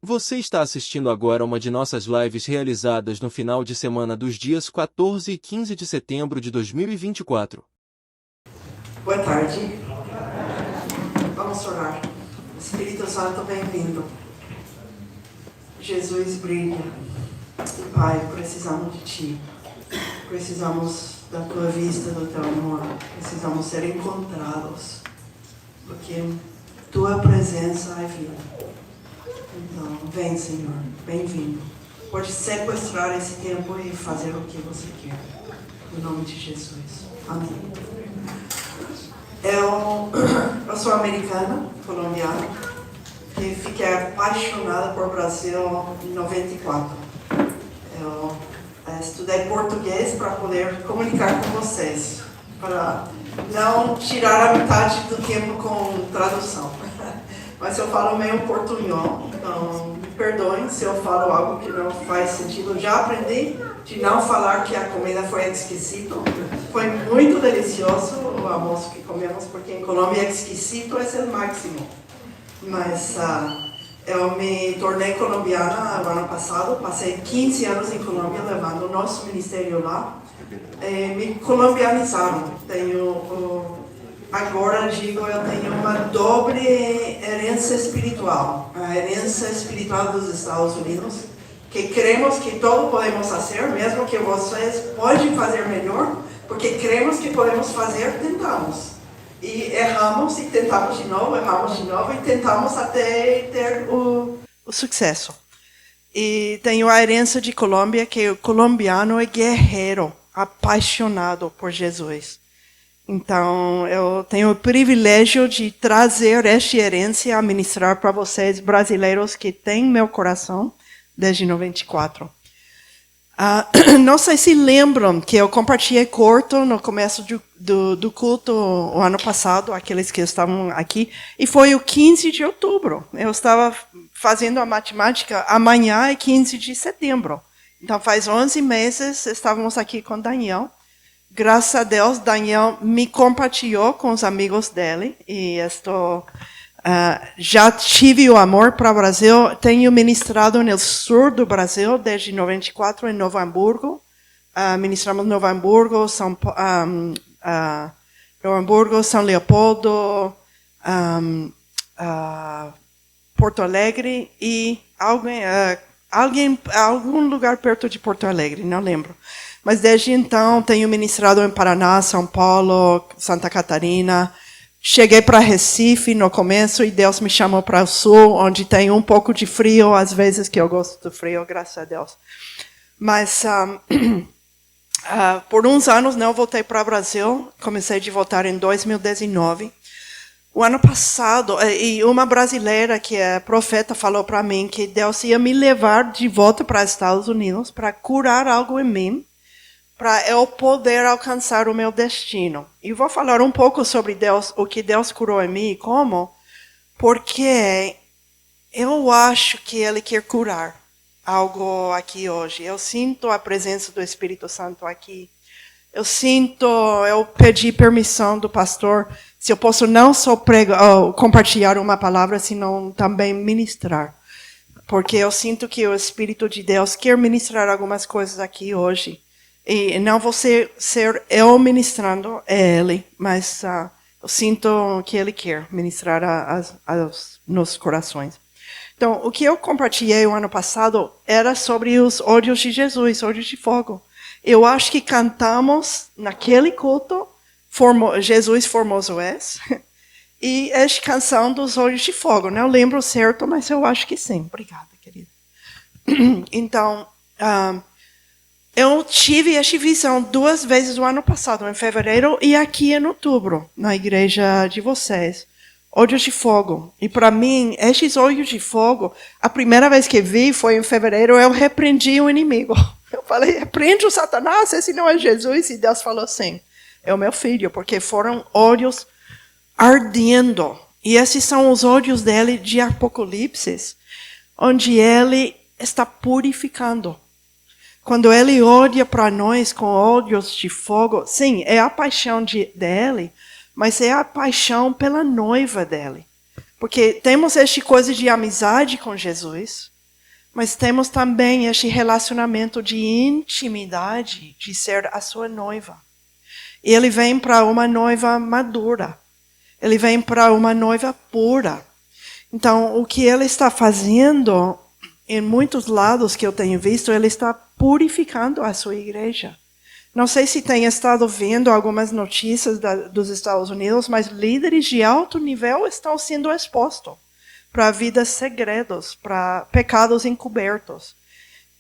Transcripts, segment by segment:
Você está assistindo agora uma de nossas lives realizadas no final de semana dos dias 14 e 15 de setembro de 2024. Boa tarde. Vamos orar. Espírito Santo, bem-vindo. Jesus brilha. E Pai, precisamos de Ti. Precisamos da Tua vista, do Teu amor. Precisamos ser encontrados. Porque Tua presença é vida. Então, vem, Senhor. Bem-vindo. Pode sequestrar esse tempo e fazer o que você quer. Em nome de Jesus. Amém. Eu sou americana, colombiana, que fiquei apaixonada por Brasil em 94. Eu estudei português para poder comunicar com vocês, para não tirar a metade do tempo com tradução. Mas eu falo meio portunhol, então me perdoem se eu falo algo que não faz sentido. Eu já aprendi de não falar que a comida foi exquisita. Foi muito delicioso o almoço que comemos, porque em Colômbia exquisito é o máximo. Mas eu me tornei colombiana no ano passado, passei 15 anos em Colômbia levando o nosso ministério lá. Me colombianizaram. Agora digo, eu tenho uma doble herança espiritual. A herança espiritual dos Estados Unidos, que cremos que todos podemos fazer, mesmo que vocês podem fazer melhor, porque cremos que podemos fazer, tentamos. E erramos e tentamos de novo, erramos de novo e tentamos até ter o sucesso. E tenho a herança de Colômbia, que o colombiano é guerreiro, apaixonado por Jesus. Então, eu tenho o privilégio de trazer esta herança a ministrar para vocês, brasileiros, que têm meu coração desde 94. Não sei se lembram que eu compartilhei curto no começo do culto o ano passado, aqueles que estavam aqui, e foi o 15 de outubro. Eu estava fazendo a matemática, amanhã é 15 de setembro. Então, faz 11 meses, estávamos aqui com Daniel. Graças a Deus, Daniel me compartilhou com os amigos dele e já tive o amor para o Brasil. Tenho ministrado no sul do Brasil desde 94 em Novo Hamburgo. Ministramos Novo Hamburgo, São Leopoldo, Porto Alegre e algum lugar perto de Porto Alegre, não lembro. Mas desde então tenho ministrado em Paraná, São Paulo, Santa Catarina. Cheguei para Recife no começo e Deus me chamou para o sul, onde tem um pouco de frio, às vezes que eu gosto do frio, graças a Deus. Mas por uns anos eu voltei para o Brasil, comecei a voltar em 2019. O ano passado, e uma brasileira que é profeta falou para mim que Deus ia me levar de volta para os Estados Unidos para curar algo em mim, para eu poder alcançar o meu destino. E vou falar um pouco sobre Deus, o que Deus curou em mim e como, porque eu acho que Ele quer curar algo aqui hoje. Eu sinto a presença do Espírito Santo aqui. Eu pedi permissão do pastor, se eu posso não só compartilhar uma palavra, senão também ministrar. Porque eu sinto que o Espírito de Deus quer ministrar algumas coisas aqui hoje. E não vou ser eu ministrando, é Ele, mas eu sinto que Ele quer ministrar nos corações. Então, o que eu compartilhei o ano passado era sobre os olhos de Jesus, olhos de fogo. Eu acho que cantamos naquele culto, Jesus Formoso És, e esta canção dos olhos de fogo. Não lembro certo, mas eu acho que sim. Obrigada, querida. Então, eu tive esta visão 2 vezes no ano passado, em fevereiro e aqui em outubro, na igreja de vocês. Olhos de fogo. E para mim, estes olhos de fogo, a primeira vez que vi foi em fevereiro, eu repreendi o inimigo. Eu falei, repreende o Satanás, esse não é Jesus. E Deus falou assim, é o meu filho, porque foram olhos ardendo. E esses são os olhos dele de Apocalipse, onde ele está purificando. Quando ele olha para nós com olhos de fogo, sim, é a paixão dele, mas é a paixão pela noiva dele. Porque temos esta coisa de amizade com Jesus, mas temos também este relacionamento de intimidade, de ser a sua noiva. E ele vem para uma noiva madura. Ele vem para uma noiva pura. Então, o que ele está fazendo, em muitos lados que eu tenho visto, ele está purificando a sua igreja. Não sei se tem estado vendo algumas notícias dos Estados Unidos, mas líderes de alto nível estão sendo expostos para vidas segredas, para pecados encobertos.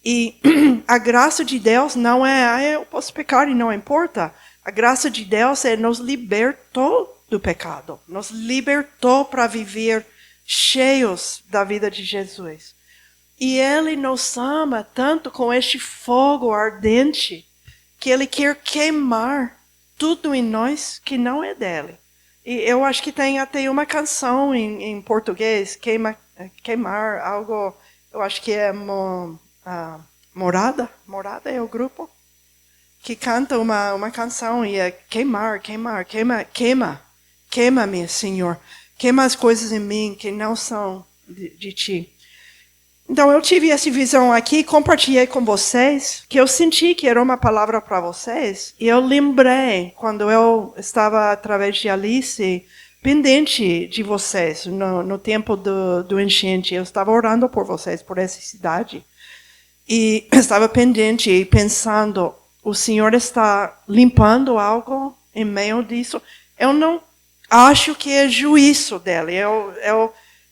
E a graça de Deus não é, eu posso pecar e não importa. A graça de Deus nos libertou do pecado. Nos libertou para viver cheios da vida de Jesus. E Ele nos ama tanto com este fogo ardente que Ele quer queimar tudo em nós que não é dele. E eu acho que tem até uma canção em português, queimar algo, eu acho que é Morada é o grupo, que canta uma canção e é queima-me, Senhor. Queima as coisas em mim que não são de ti. Então, eu tive essa visão aqui, compartilhei com vocês, que eu senti que era uma palavra para vocês, e eu lembrei, quando eu estava, através de Alice, pendente de vocês, no tempo do enchente. Eu estava orando por vocês, por essa cidade, e estava pendente e pensando, o Senhor está limpando algo em meio disso. Eu não acho que é juízo dele,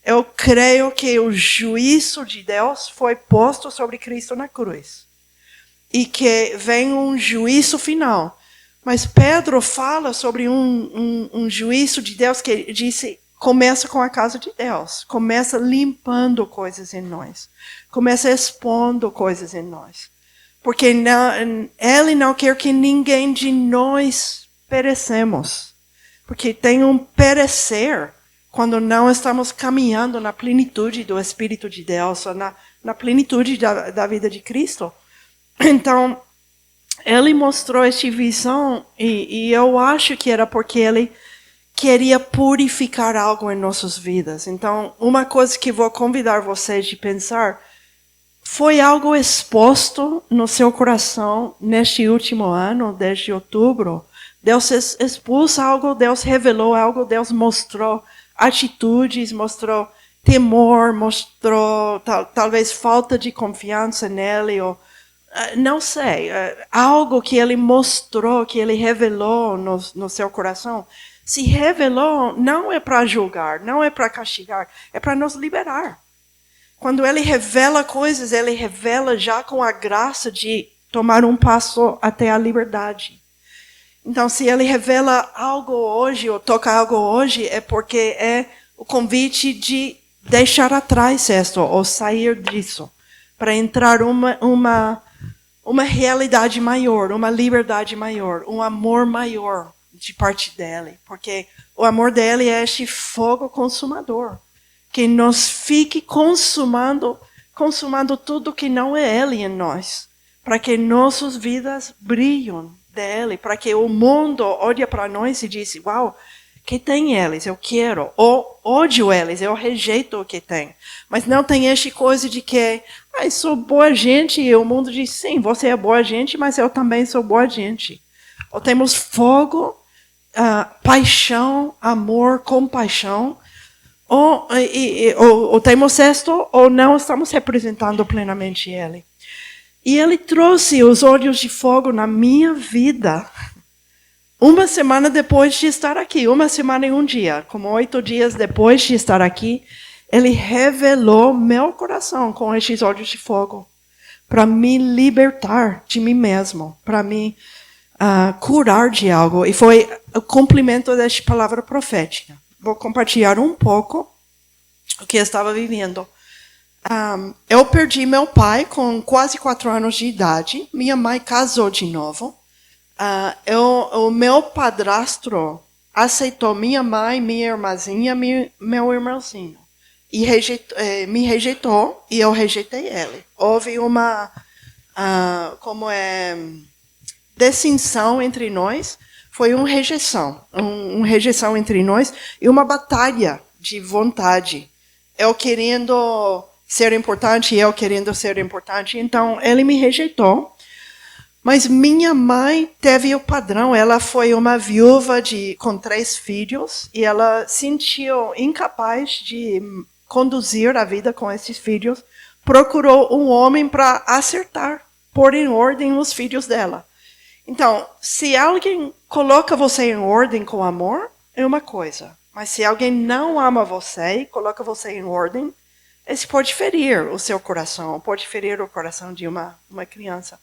eu creio que o juízo de Deus foi posto sobre Cristo na cruz. E que vem um juízo final. Mas Pedro fala sobre um juízo de Deus que disse, começa com a casa de Deus. Começa limpando coisas em nós. Começa expondo coisas em nós. Porque Ele não quer que ninguém de nós perecemos. Porque tem um perecer quando não estamos caminhando na plenitude do Espírito de Deus, ou na plenitude da vida de Cristo. Então, ele mostrou essa visão, e eu acho que era porque ele queria purificar algo em nossas vidas. Então, uma coisa que vou convidar vocês de pensar, foi algo exposto no seu coração neste último ano, desde outubro. Deus expôs algo, Deus revelou algo, Deus mostrou atitudes, mostrou temor, mostrou talvez falta de confiança nele, ou não sei, algo que ele mostrou, que ele revelou no seu coração. Se revelou, não é para julgar, não é para castigar, é para nos liberar. Quando ele revela coisas, ele revela já com a graça de tomar um passo até a liberdade. Então, se ele revela algo hoje, ou toca algo hoje, é porque é o convite de deixar atrás isso, ou sair disso, para entrar uma realidade maior, uma liberdade maior, um amor maior de parte dele. Porque o amor dele é este fogo consumador, que nos fique consumando tudo que não é ele em nós, para que nossas vidas brilhem dele, para que o mundo olhe para nós e diz, uau, que tem eles, eu quero, ou ódio eles, eu rejeito o que tem. Mas não tem essa coisa de que, sou boa gente, e o mundo diz, sim, você é boa gente, mas eu também sou boa gente. Ou temos fogo, paixão, amor, compaixão, ou temos isto, ou não estamos representando plenamente ele. E ele trouxe os olhos de fogo na minha vida. Uma semana depois de estar aqui. Uma semana e um dia. Como 8 dias depois de estar aqui. Ele revelou meu coração com esses olhos de fogo. Para me libertar de mim mesmo. Para me curar de algo. E foi o cumprimento desta palavra profética. Vou compartilhar um pouco o que eu estava vivendo. Eu perdi meu pai com quase 4 anos de idade. Minha mãe casou de novo. O meu padrasto aceitou minha mãe, minha irmãzinha, meu irmãozinho. E me rejeitou e eu rejeitei ele. Houve uma distinção entre nós. Foi uma rejeição. Uma rejeição entre nós e uma batalha de vontade. Eu querendo ser importante e eu querendo ser importante. Então, ele me rejeitou. Mas minha mãe teve o padrão. Ela foi uma viúva com 3 filhos e ela sentiu incapaz de conduzir a vida com esses filhos. Procurou um homem para acertar, pôr em ordem os filhos dela. Então, se alguém coloca você em ordem com amor, é uma coisa. Mas se alguém não ama você e coloca você em ordem, isso pode ferir o seu coração, pode ferir o coração de uma criança.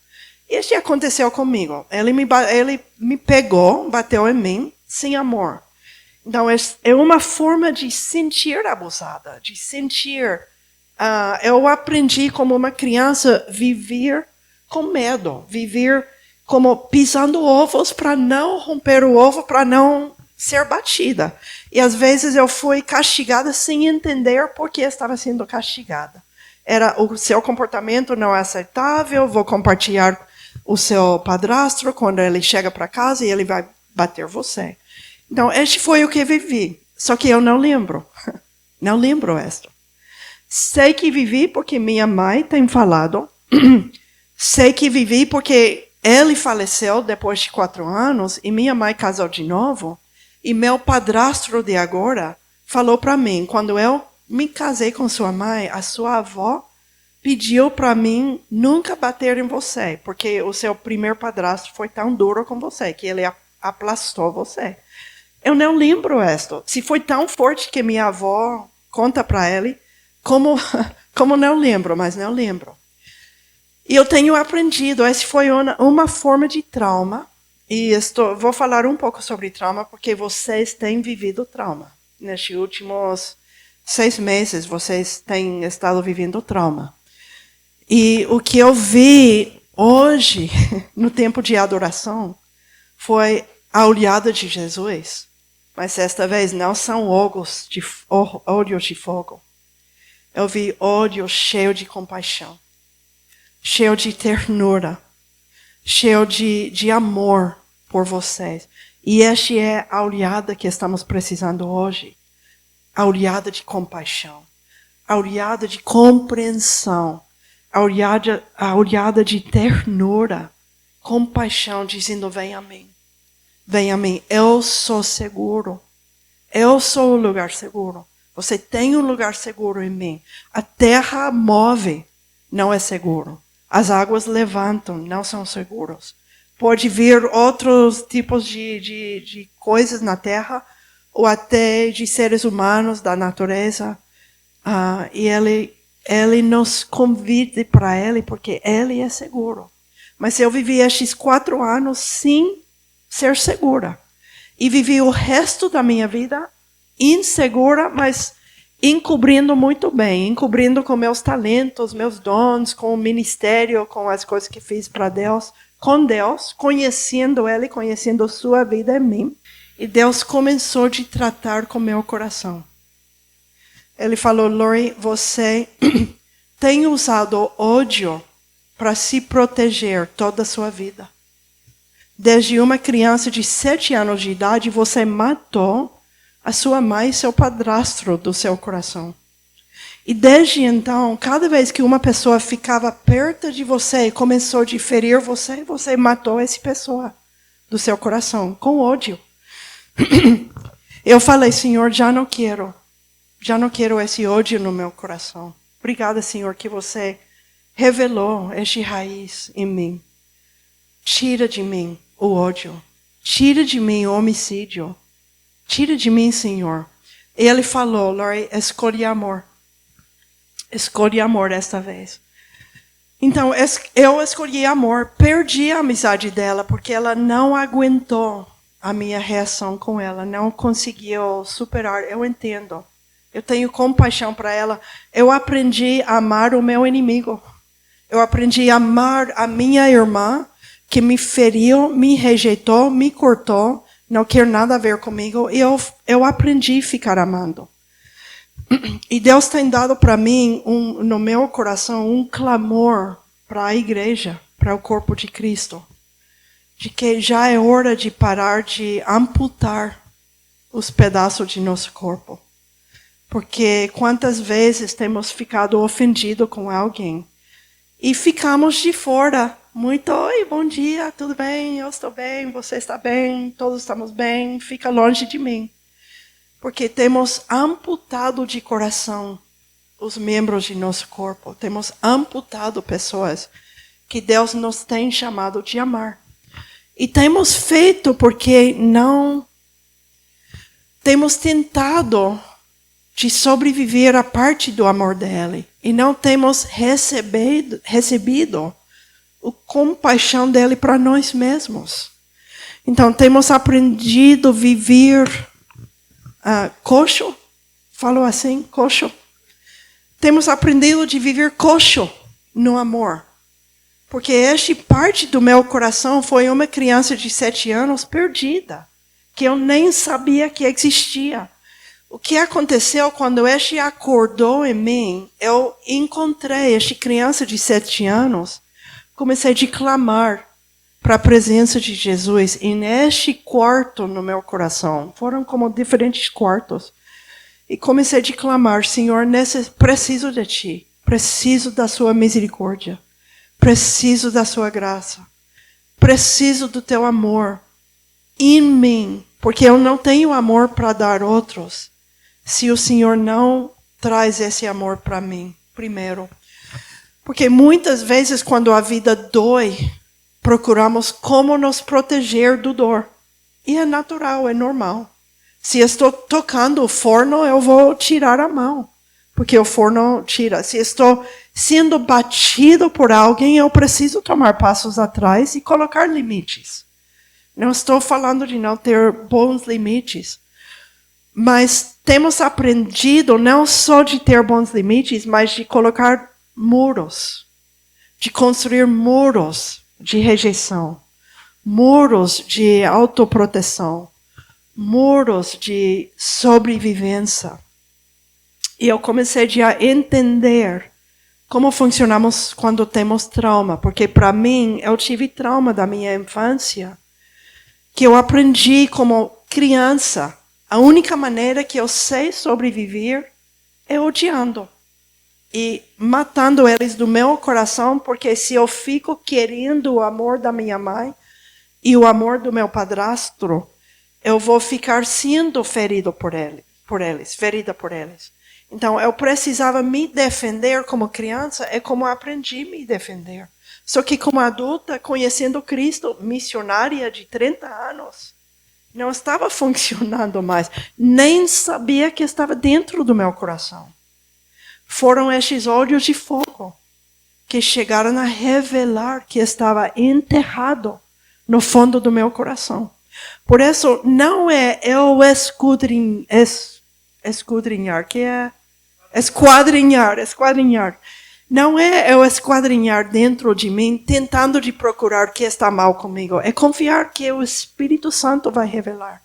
Isso aconteceu comigo. Ele me pegou, bateu em mim, sem amor. Então, é uma forma de sentir abusada, de sentir... eu aprendi como uma criança viver com medo, viver como pisando ovos para não romper o ovo, para não ser batida. E às vezes eu fui castigada sem entender por que estava sendo castigada. O seu comportamento não é aceitável, vou compartilhar o seu padrasto quando ele chega para casa e ele vai bater você. Então, este foi o que vivi. Só que eu não lembro. Não lembro isso. Sei que vivi porque minha mãe tem falado. Sei que vivi porque ele faleceu depois de 4 anos e minha mãe casou de novo. E meu padrasto de agora falou para mim, quando eu me casei com sua mãe, a sua avó pediu para mim nunca bater em você, porque o seu primeiro padrasto foi tão duro com você, que ele aplastou você. Eu não lembro isso. Se foi tão forte que minha avó conta para ele, como não lembro, mas não lembro. E eu tenho aprendido, essa foi uma forma de trauma, e vou falar um pouco sobre trauma, porque vocês têm vivido trauma. Nestes últimos 6 meses, vocês têm estado vivendo trauma. E o que eu vi hoje, no tempo de adoração, foi a olhada de Jesus. Mas desta vez não são olhos de fogo. Eu vi olhos cheios de compaixão, cheio de ternura, cheio de amor por vocês. E esta é a olhada que estamos precisando hoje. A olhada de compaixão, a olhada de compreensão, a olhada de ternura, compaixão, dizendo: vem a mim, eu sou seguro, eu sou o lugar seguro. Você tem um lugar seguro em mim. A terra move, não é seguro. As águas levantam, não são seguros. Pode vir outros tipos de coisas na terra, ou até de seres humanos, da natureza. E ele nos convida para ele, porque ele é seguro. Mas eu vivi estes 4 anos sem ser segura. E vivi o resto da minha vida insegura, mas encobrindo muito bem, encobrindo com meus talentos, meus dons, com o ministério, com as coisas que fiz para Deus, com Deus, conhecendo Ele, conhecendo sua vida em mim. E Deus começou a tratar com meu coração. Ele falou: Lori, você tem usado ódio para se proteger toda a sua vida. Desde uma criança de 7 anos de idade, você matou a sua mãe e seu padrasto do seu coração. E desde então, cada vez que uma pessoa ficava perto de você e começou a ferir você, você matou essa pessoa do seu coração, com ódio. Eu falei: Senhor, já não quero esse ódio no meu coração. Obrigada, Senhor, que você revelou esta raiz em mim. Tira de mim o ódio. Tira de mim o homicídio. Tira de mim, Senhor. E ele falou: Lori, escolhe amor. Escolhe amor desta vez. Então, eu escolhi amor. Perdi a amizade dela, porque ela não aguentou a minha reação com ela. Não conseguiu superar. Eu entendo. Eu tenho compaixão para ela. Eu aprendi a amar o meu inimigo. Eu aprendi a amar a minha irmã, que me feriu, me rejeitou, me cortou, não quer nada a ver comigo. E eu aprendi a ficar amando. E Deus tem dado para mim, no meu coração, um clamor para a igreja, para o corpo de Cristo. de que já é hora de parar de amputar os pedaços de nosso corpo. Porque quantas vezes temos ficado ofendidos com alguém e ficamos de fora, muito, oi, bom dia, tudo bem, eu estou bem, você está bem, todos estamos bem, fica longe de mim. Porque temos amputado de coração os membros de nosso corpo, temos amputado pessoas que Deus nos tem chamado de amar. E temos feito porque não temos tentado de sobreviver a parte do amor dele. E não temos recebido a compaixão dele para nós mesmos. Então, temos aprendido a viver coxo. Falou assim, coxo. Temos aprendido de viver coxo no amor. Porque esta parte do meu coração foi uma criança de 7 anos perdida. Que eu nem sabia que existia. O que aconteceu quando este acordou em mim, eu encontrei esta criança de 7 anos, comecei a clamar para a presença de Jesus. E neste quarto no meu coração, foram como diferentes quartos, e comecei a clamar, Senhor, preciso de Ti, preciso da Sua misericórdia, preciso da Sua graça, preciso do Teu amor em mim, porque eu não tenho amor para dar a outros, se o Senhor não traz esse amor para mim primeiro. Porque muitas vezes quando a vida dói, procuramos como nos proteger do dor. E é natural, é normal. Se estou tocando o forno, eu vou tirar a mão, porque o forno tira. Se estou sendo batido por alguém, eu preciso tomar passos atrás e colocar limites. Não estou falando de não ter bons limites, mas temos aprendido não só de ter bons limites, mas de colocar muros, de construir muros de rejeição, muros de autoproteção, muros de sobrevivência. E eu comecei a entender como funcionamos quando temos trauma, porque para mim, eu tive trauma da minha infância, que eu aprendi como criança. A única maneira que eu sei sobreviver é odiando. E matando eles do meu coração, porque se eu fico querendo o amor da minha mãe e o amor do meu padrasto, eu vou ficar sendo ferido ferida por eles. Então, eu precisava me defender como criança, é como aprendi a me defender. Só que como adulta, conhecendo Cristo, missionária de 30 anos, não estava funcionando mais. Nem sabia que estava dentro do meu coração. Foram estes olhos de fogo que chegaram a revelar que estava enterrado no fundo do meu coração. Por isso, não é eu esquadrinhar, que é esquadrinhar. Não é eu esquadrinhar dentro de mim, tentando de procurar o que está mal comigo. É confiar que o Espírito Santo vai revelar.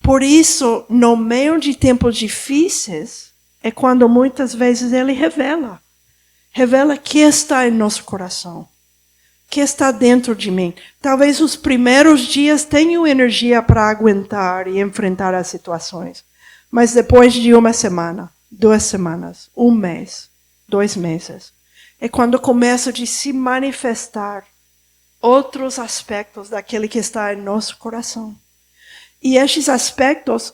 Por isso, no meio de tempos difíceis, é quando muitas vezes Ele revela. Revela o que está em nosso coração. O que está dentro de mim. Talvez os primeiros dias tenham energia para aguentar e enfrentar as situações. Mas depois de uma semana, 2 semanas, 1 mês, 2 meses, é quando começa a se manifestar outros aspectos daquele que está em nosso coração. E estes aspectos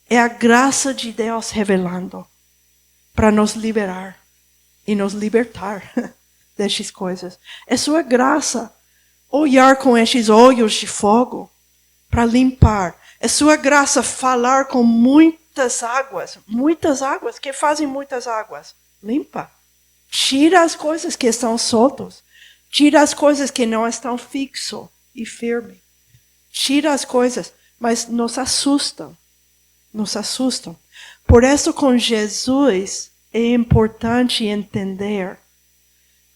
é a graça de Deus revelando para nos liberar e nos libertar destas coisas. É sua graça olhar com estes olhos de fogo para limpar. É sua graça falar com muitas águas que fazem muitas águas. Limpa. Tira as coisas que estão soltas. Tira as coisas que não estão fixo e firme. Tira as coisas, mas nos assustam. Nos assustam. Por isso, com Jesus, é importante entender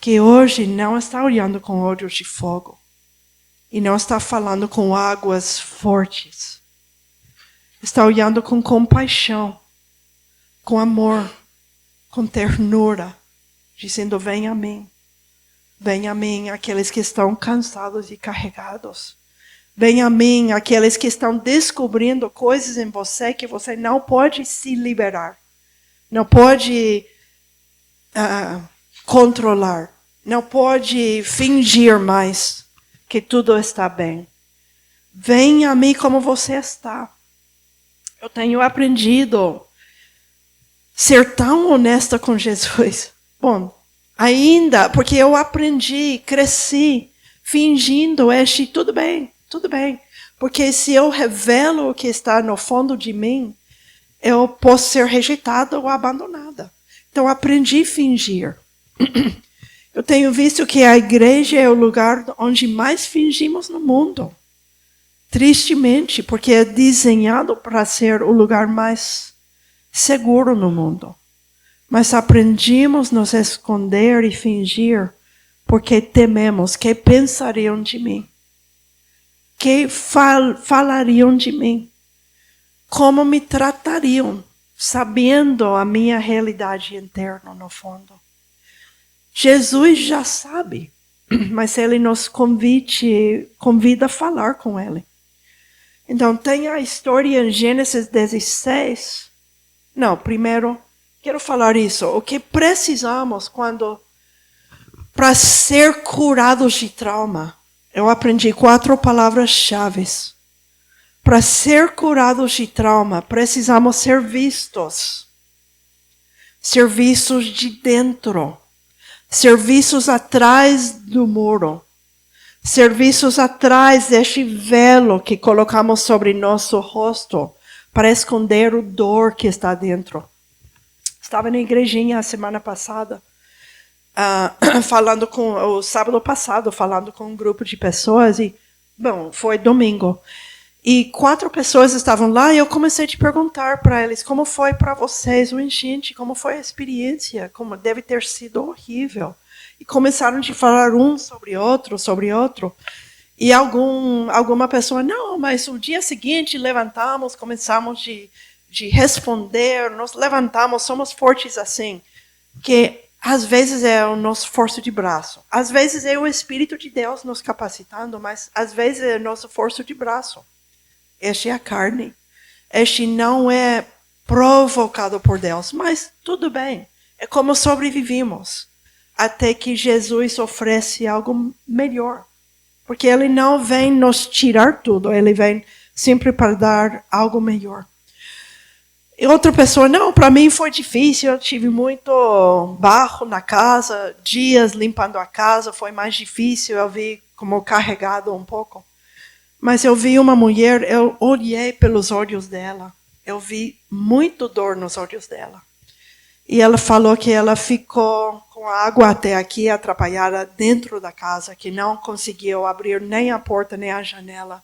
que hoje não está olhando com olhos de fogo. E não está falando com águas fortes. Está olhando com compaixão, com amor, com ternura, dizendo, vem a mim. Venha a mim aqueles que estão cansados e carregados. Venha a mim aqueles que estão descobrindo coisas em você que você não pode se liberar. Não pode controlar. Não pode fingir mais que tudo está bem. Venha a mim como você está. Eu tenho aprendido a ser tão honesta com Jesus. Bom, ainda, porque eu aprendi, cresci, fingindo tudo bem. Porque se eu revelo o que está no fundo de mim, eu posso ser rejeitada ou abandonada. Então, aprendi a fingir. Eu tenho visto que a igreja é o lugar onde mais fingimos no mundo. Tristemente, porque é desenhado para ser o lugar mais seguro no mundo. Mas aprendemos a nos esconder e fingir porque tememos que pensariam de mim. Que falariam de mim. Como me tratariam, sabendo a minha realidade interna no fundo. Jesus já sabe, mas Ele nos convida a falar com Ele. Então, tem a história em Gênesis 16. Não, primeiro, quero falar isso. O que precisamos para ser curados de trauma? Eu aprendi 4 palavras-chave. Para ser curados de trauma, precisamos ser vistos. Ser vistos de dentro. Ser vistos atrás do muro. Ser vistos atrás deste velo que colocamos sobre nosso rosto para esconder o dor que está dentro. Estava na igrejinha a semana passada, o sábado passado, falando com um grupo de pessoas e, bom, foi domingo. E 4 pessoas estavam lá e eu comecei a te perguntar para eles como foi para vocês o enchente, como foi a experiência, como deve ter sido horrível. E começaram a falar um sobre outro. E alguma pessoa, não, mas o dia seguinte levantamos, começamos de responder, nos levantamos, somos fortes assim. Que às vezes é o nosso força de braço. Às vezes é o Espírito de Deus nos capacitando, mas às vezes é o nosso força de braço. Este é a carne. Este não é provocado por Deus, mas tudo bem. É como sobrevivimos. Até que Jesus oferece algo melhor. Porque Ele não vem nos tirar tudo. Ele vem sempre para dar algo melhor. E outra pessoa, não, para mim foi difícil. Eu tive muito barro na casa. Dias limpando a casa. Foi mais difícil. Eu vi como carregado um pouco. Mas eu vi uma mulher, eu olhei pelos olhos dela. Eu vi muito dor nos olhos dela. E ela falou que ela ficou com a água até aqui, atrapalhada dentro da casa, que não conseguiu abrir nem a porta, nem a janela.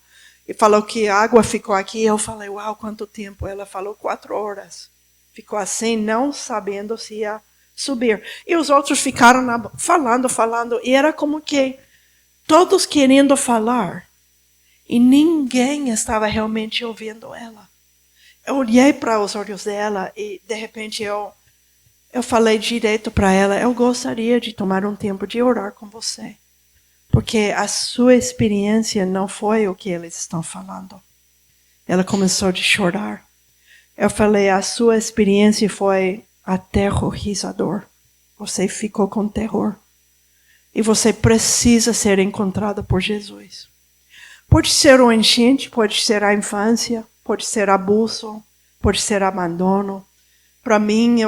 E falou que a água ficou aqui. Eu falei, uau, quanto tempo? Ela falou 4 horas. Ficou assim, não sabendo se ia subir. E os outros ficaram falando. E era como que todos querendo falar. E ninguém estava realmente ouvindo ela. Eu olhei para os olhos dela e, de repente, eu falei direto para ela, eu gostaria de tomar um tempo de orar com você. Porque a sua experiência não foi o que eles estão falando. Ela começou a chorar. Eu falei, a sua experiência foi aterrorizador. Você ficou com terror. E você precisa ser encontrada por Jesus. Pode ser o enchente, pode ser a infância, pode ser abuso, pode ser abandono. Para mim,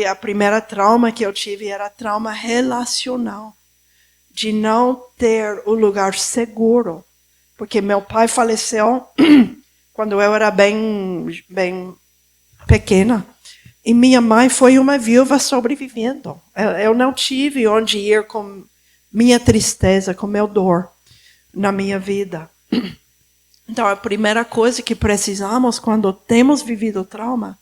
a primeira trauma que eu tive era trauma relacional. De não ter o lugar seguro. Porque meu pai faleceu quando eu era bem pequena. E minha mãe foi uma viúva sobrevivendo. Eu não tive onde ir com minha tristeza, com meu dor na minha vida. Então, a primeira coisa que precisamos quando temos vivido trauma,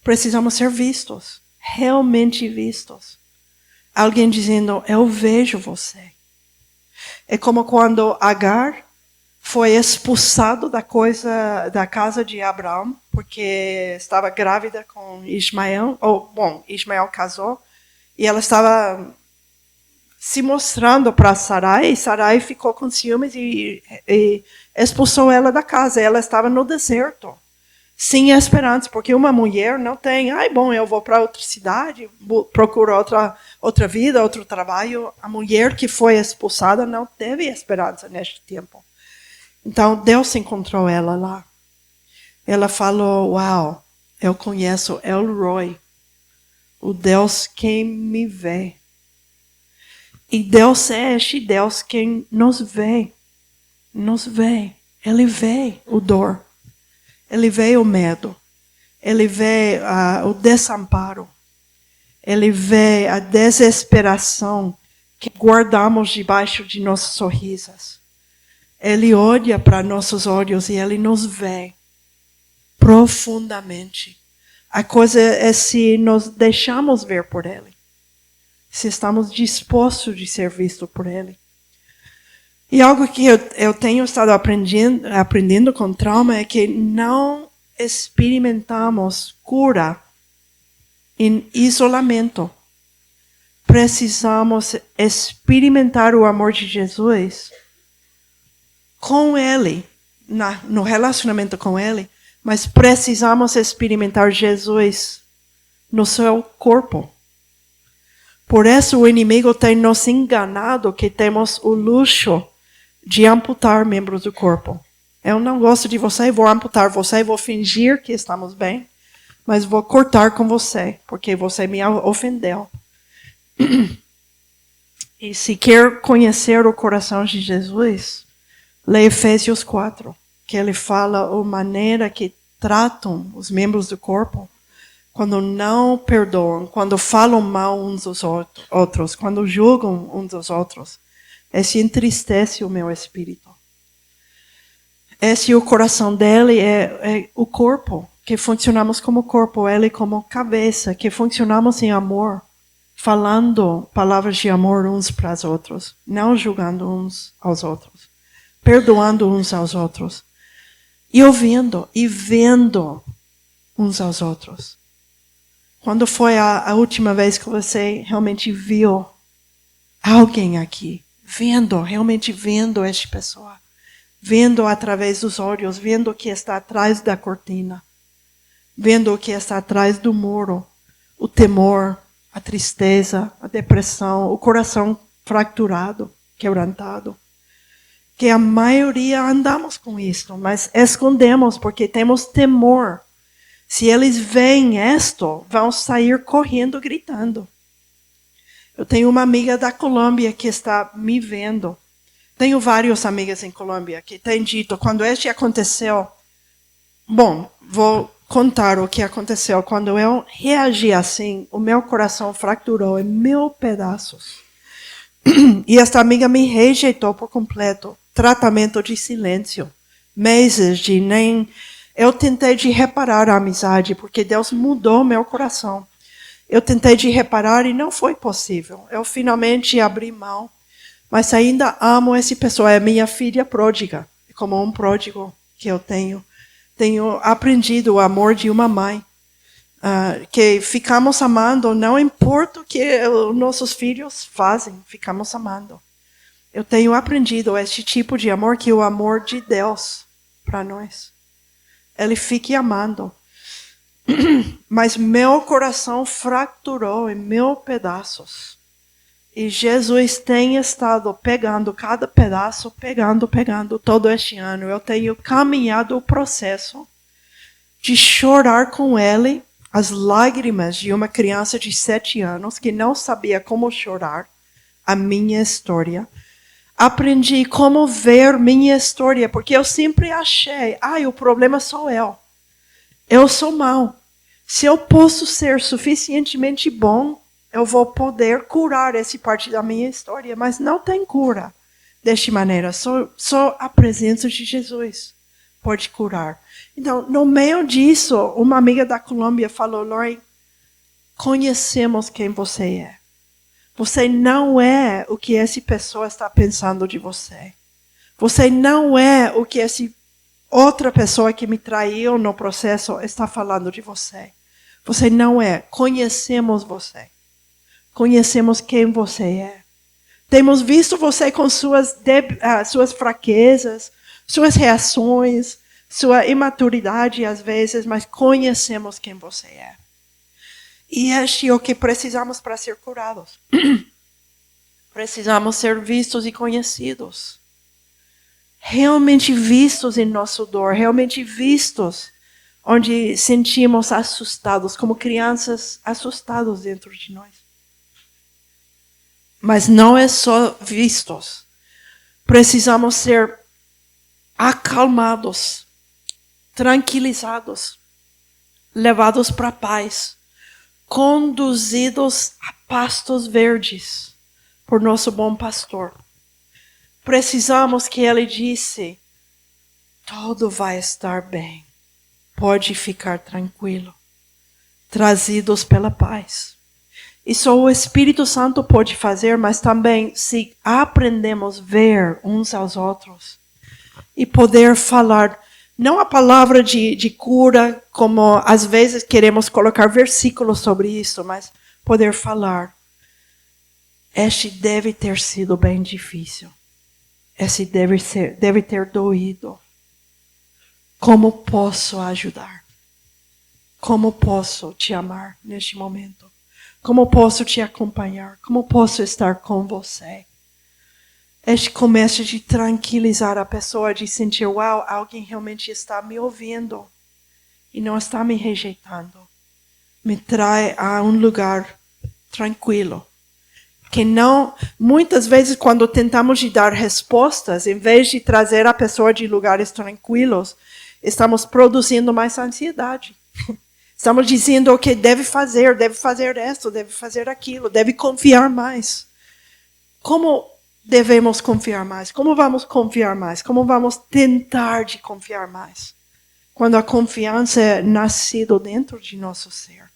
precisamos ser vistos, realmente vistos. Alguém dizendo, eu vejo você. É como quando Agar foi expulsado da casa de Abraão, porque estava grávida com Ismael. Ismael casou, e ela estava se mostrando para Sarai. Sarai ficou com ciúmes e expulsou ela da casa. Ela estava no deserto, sem esperança, porque uma mulher não tem, eu vou para outra cidade, procuro outra vida, outro trabalho. A mulher que foi expulsada não teve esperança neste tempo. Então, Deus encontrou ela lá. Ela falou, uau, eu conheço El Roi, o Deus quem me vê. E Deus é este Deus quem nos vê. Nos vê. Ele vê o dor. Ele vê o medo. Ele vê o desamparo. Ele vê a desesperação que guardamos debaixo de nossos sorrisos. Ele olha para nossos olhos e Ele nos vê profundamente. A coisa é se nos deixamos ver por Ele. Se estamos dispostos de ser vistos por Ele. E algo que eu tenho estado aprendendo com trauma é que não experimentamos cura em isolamento. Precisamos experimentar o amor de Jesus com Ele, no relacionamento com Ele, mas precisamos experimentar Jesus no seu corpo. Por isso o inimigo tem nos enganado que temos o luxo de amputar membros do corpo. Eu não gosto de você, vou amputar você, vou fingir que estamos bem, mas vou cortar com você, porque você me ofendeu. E se quer conhecer o coração de Jesus, lê Efésios 4, que ele fala a maneira que tratam os membros do corpo, quando não perdoam, quando falam mal uns dos outros, quando julgam uns dos outros. Esse entristece o meu espírito. Esse o coração dele é o corpo, que funcionamos como corpo, ele como cabeça, que funcionamos em amor, falando palavras de amor uns para os outros, não julgando uns aos outros, perdoando uns aos outros, e ouvindo e vendo uns aos outros. Quando foi a última vez que você realmente viu alguém aqui? Realmente vendo esta pessoa. Vendo através dos olhos, vendo o que está atrás da cortina. Vendo o que está atrás do muro. O temor, a tristeza, a depressão, o coração fraturado, quebrantado. Que a maioria andamos com isso, mas escondemos porque temos temor. Se eles veem isto, vão sair correndo, gritando. Eu tenho uma amiga da Colômbia que está me vendo. Tenho várias amigas em Colômbia que têm dito, quando este aconteceu... Bom, vou contar o que aconteceu. Quando eu reagi assim, o meu coração fraturou em 1000 pedaços. E esta amiga me rejeitou por completo. Tratamento de silêncio. Meses de nem... Eu tentei de reparar a amizade, porque Deus mudou meu coração. Eu tentei de reparar e não foi possível. Eu finalmente abri mão. Mas ainda amo essa pessoa. É minha filha pródiga. É como um pródigo que eu tenho. Tenho aprendido o amor de uma mãe. Que ficamos amando, não importa o que os nossos filhos fazem. Ficamos amando. Eu tenho aprendido este tipo de amor, que é o amor de Deus para nós. Ele fica amando. Mas meu coração fraturou em 1000 pedaços. E Jesus tem estado pegando cada pedaço, pegando todo este ano. Eu tenho caminhado o processo de chorar com Ele as lágrimas de uma criança de 7 anos que não sabia como chorar a minha história. Aprendi como ver minha história, porque eu sempre achei, o problema sou eu. Eu sou mau. Se eu posso ser suficientemente bom, eu vou poder curar essa parte da minha história, mas não tem cura desta maneira. Só a presença de Jesus pode curar. Então, no meio disso, uma amiga da Colômbia falou, Lori, conhecemos quem você é. Você não é o que essa pessoa está pensando de você. Você não é o que essa outra pessoa que me traiu no processo está falando de você. Você não é. Conhecemos você. Conhecemos quem você é. Temos visto você com suas fraquezas, suas reações, sua imaturidade às vezes, mas conhecemos quem você é. E este é o que precisamos para ser curados. Precisamos ser vistos e conhecidos. Realmente vistos em nosso dor, realmente vistos onde sentimos assustados, como crianças assustadas dentro de nós. Mas não é só vistos. Precisamos ser acalmados, tranquilizados, levados para a paz, conduzidos a pastos verdes por nosso bom pastor. Precisamos que ele disse, tudo vai estar bem, pode ficar tranquilo, trazidos pela paz. E só o Espírito Santo pode fazer, mas também se aprendemos a ver uns aos outros e poder falar, não a palavra de cura, como às vezes queremos colocar versículos sobre isso, mas poder falar. Este deve ter sido bem difícil. Esse deve ter doído. Como posso ajudar? Como posso te amar neste momento? Como posso te acompanhar? Como posso estar com você? Este começa de tranquilizar a pessoa, de sentir, uau, alguém realmente está me ouvindo e não está me rejeitando. Me traz a um lugar tranquilo. Que não, muitas vezes quando tentamos de dar respostas, em vez de trazer a pessoa de lugares tranquilos, estamos produzindo mais ansiedade. Estamos dizendo o que deve fazer isso, deve fazer aquilo, deve confiar mais. Como devemos confiar mais? Como vamos confiar mais? Como vamos tentar de confiar mais? Quando a confiança é nascida dentro de nosso ser.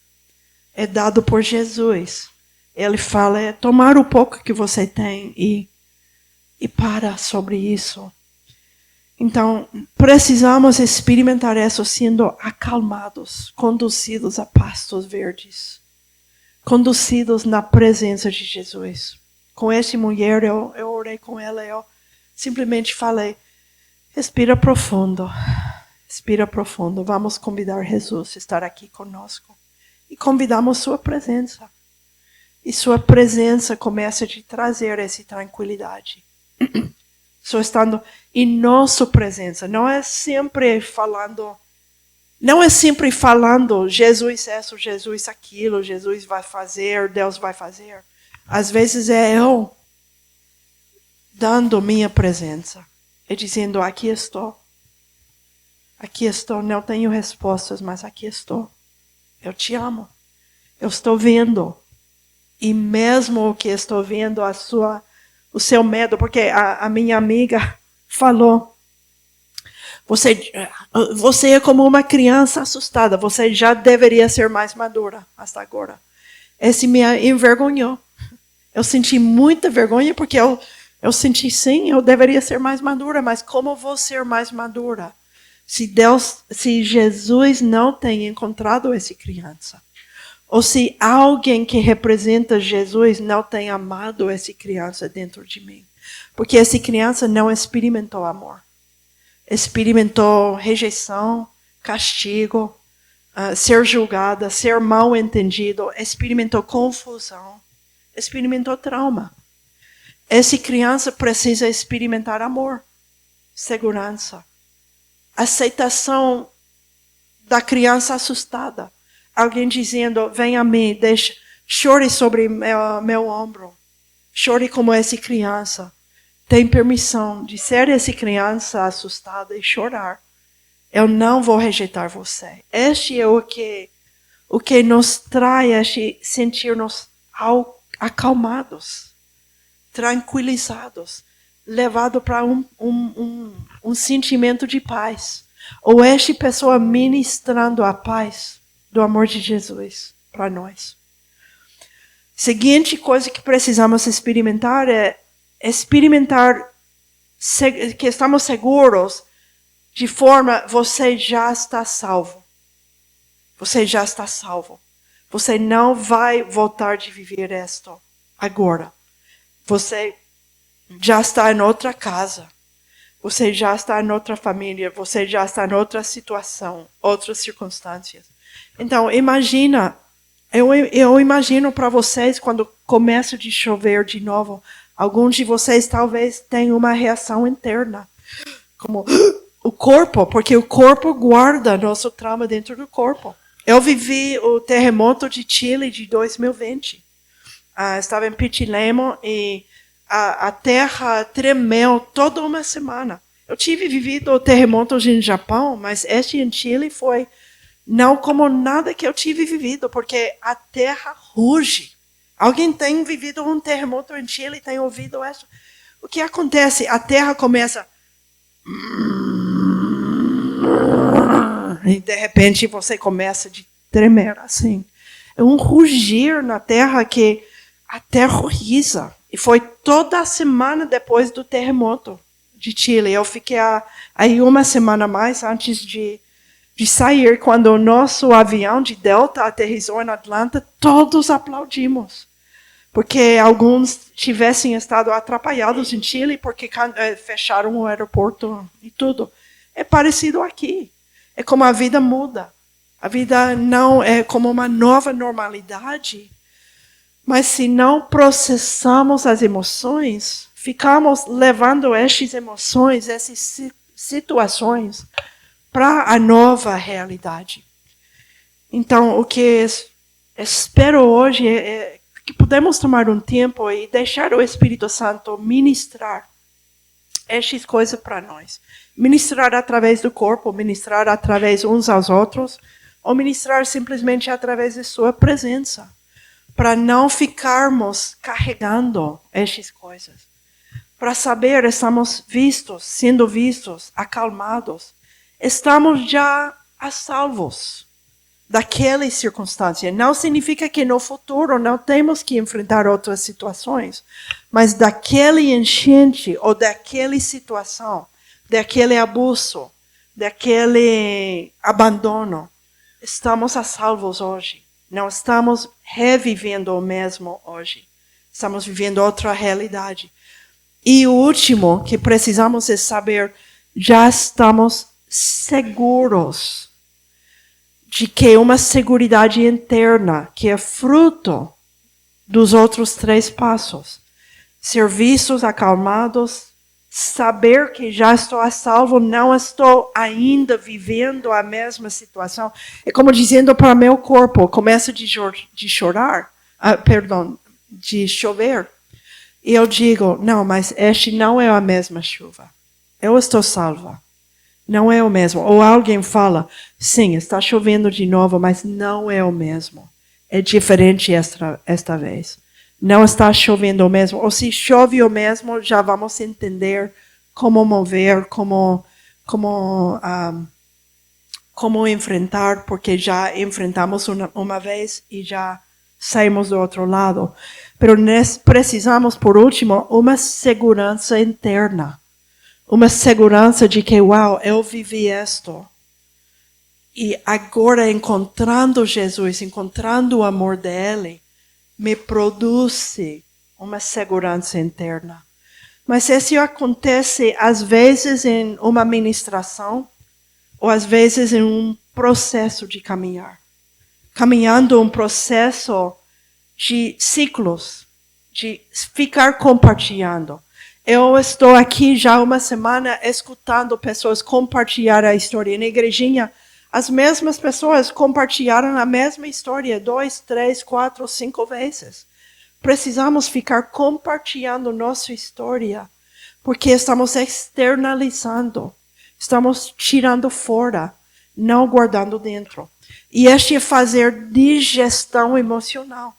É dado por Jesus. Ele fala, é tomar o pouco que você tem e para sobre isso. Então, precisamos experimentar isso sendo acalmados, conduzidos a pastos verdes. Conduzidos na presença de Jesus. Com essa mulher, eu orei com ela, eu simplesmente falei, respira profundo, vamos convidar Jesus a estar aqui conosco. E convidamos sua presença. E sua presença começa a te trazer essa tranquilidade. Só estando em nossa presença. Não é sempre falando Jesus isso, Jesus aquilo, Jesus vai fazer, Deus vai fazer. Às vezes é eu dando minha presença. E dizendo, aqui estou. Aqui estou, não tenho respostas, mas aqui estou. Eu te amo. Eu estou vendo. E mesmo o que estou vendo, o seu medo, porque a minha amiga falou, você é como uma criança assustada, você já deveria ser mais madura hasta agora. Esse me envergonhou. Eu senti muita vergonha, porque eu senti sim, eu deveria ser mais madura, mas como vou ser mais madura? Se Jesus não tem encontrado essa criança. Ou se alguém que representa Jesus não tem amado essa criança dentro de mim. Porque essa criança não experimentou amor. Experimentou rejeição, castigo, ser julgada, ser mal entendido. Experimentou confusão. Experimentou trauma. Essa criança precisa experimentar amor, segurança, aceitação da criança assustada. Alguém dizendo, vem a mim, chore sobre meu ombro. Chore como essa criança. Tem permissão de ser essa criança assustada e chorar. Eu não vou rejeitar você. Este é o que nos traz sentir-nos acalmados, tranquilizados, levado para um sentimento de paz. Ou esta pessoa ministrando a paz do amor de Jesus para nós. Seguinte coisa que precisamos experimentar é experimentar que estamos seguros de forma, você já está salvo. Você já está salvo. Você não vai voltar de viver isto agora. Você já está em outra casa. Você já está em outra família. Você já está em outra situação, outras circunstâncias. Então, imagina, eu imagino para vocês, quando começa de chover de novo, alguns de vocês talvez tenham uma reação interna. Como o corpo, porque o corpo guarda nosso trauma dentro do corpo. Eu vivi o terremoto de Chile de 2020. Estava em Pichilemu e a terra tremeu toda uma semana. Eu tive vivido terremotos em Japão, mas este em Chile foi não como nada que eu tive vivido, porque a terra ruge. Alguém tem vivido um terremoto em Chile e tem ouvido isso? O que acontece? A terra começa... E de repente você começa a tremer assim. É um rugir na terra que a terroriza. E foi toda a semana depois do terremoto de Chile. Eu fiquei aí uma semana mais antes de sair. Quando o nosso avião de Delta aterrissou em Atlanta, todos aplaudimos. Porque alguns tivessem estado atrapalhados em Chile porque fecharam o aeroporto e tudo. É parecido aqui. É como a vida muda. A vida não é como uma nova normalidade. Mas se não processamos as emoções, ficamos levando essas emoções, essas situações para a nova realidade. Então, o que espero hoje é que podemos tomar um tempo e deixar o Espírito Santo ministrar essas coisas para nós. Ministrar através do corpo, ministrar através uns aos outros, ou ministrar simplesmente através de sua presença, para não ficarmos carregando essas coisas. Para saber, estamos vistos, sendo vistos, acalmados, estamos já a salvos daquela circunstância. Não significa que no futuro não temos que enfrentar outras situações, mas daquele enchente ou daquela situação, daquele abuso, daquele abandono, estamos a salvos hoje. Não estamos revivendo o mesmo hoje. Estamos vivendo outra realidade. E o último que precisamos é saber, já estamos seguros de que uma seguridade interna, que é fruto dos outros 3 passos. Serviços acalmados, saber que já estou a salvo, não estou ainda vivendo a mesma situação. É como dizendo para meu corpo, começa de chover. E eu digo, não, mas este não é a mesma chuva. Eu estou salva. Não é o mesmo. Ou alguém fala, sim, está chovendo de novo, mas não é o mesmo. É diferente esta vez. Não está chovendo o mesmo. Ou se chove o mesmo, já vamos entender como mover, como enfrentar, porque já enfrentamos uma vez e já saímos do outro lado. Mas precisamos, por último, uma segurança interna. Uma segurança de que, uau, eu vivi isto. E agora, encontrando Jesus, encontrando o amor dele, me produz uma segurança interna. Mas isso acontece, às vezes, em uma ministração, ou às vezes em um processo de caminhar. Caminhando um processo de ciclos, de ficar compartilhando. Eu estou aqui já uma semana escutando pessoas compartilhar a história. Na igrejinha, as mesmas pessoas compartilharam a mesma história 2, 3, 4, 5 vezes. Precisamos ficar compartilhando nossa história, porque estamos externalizando, estamos tirando fora, não guardando dentro. E este é fazer digestão emocional.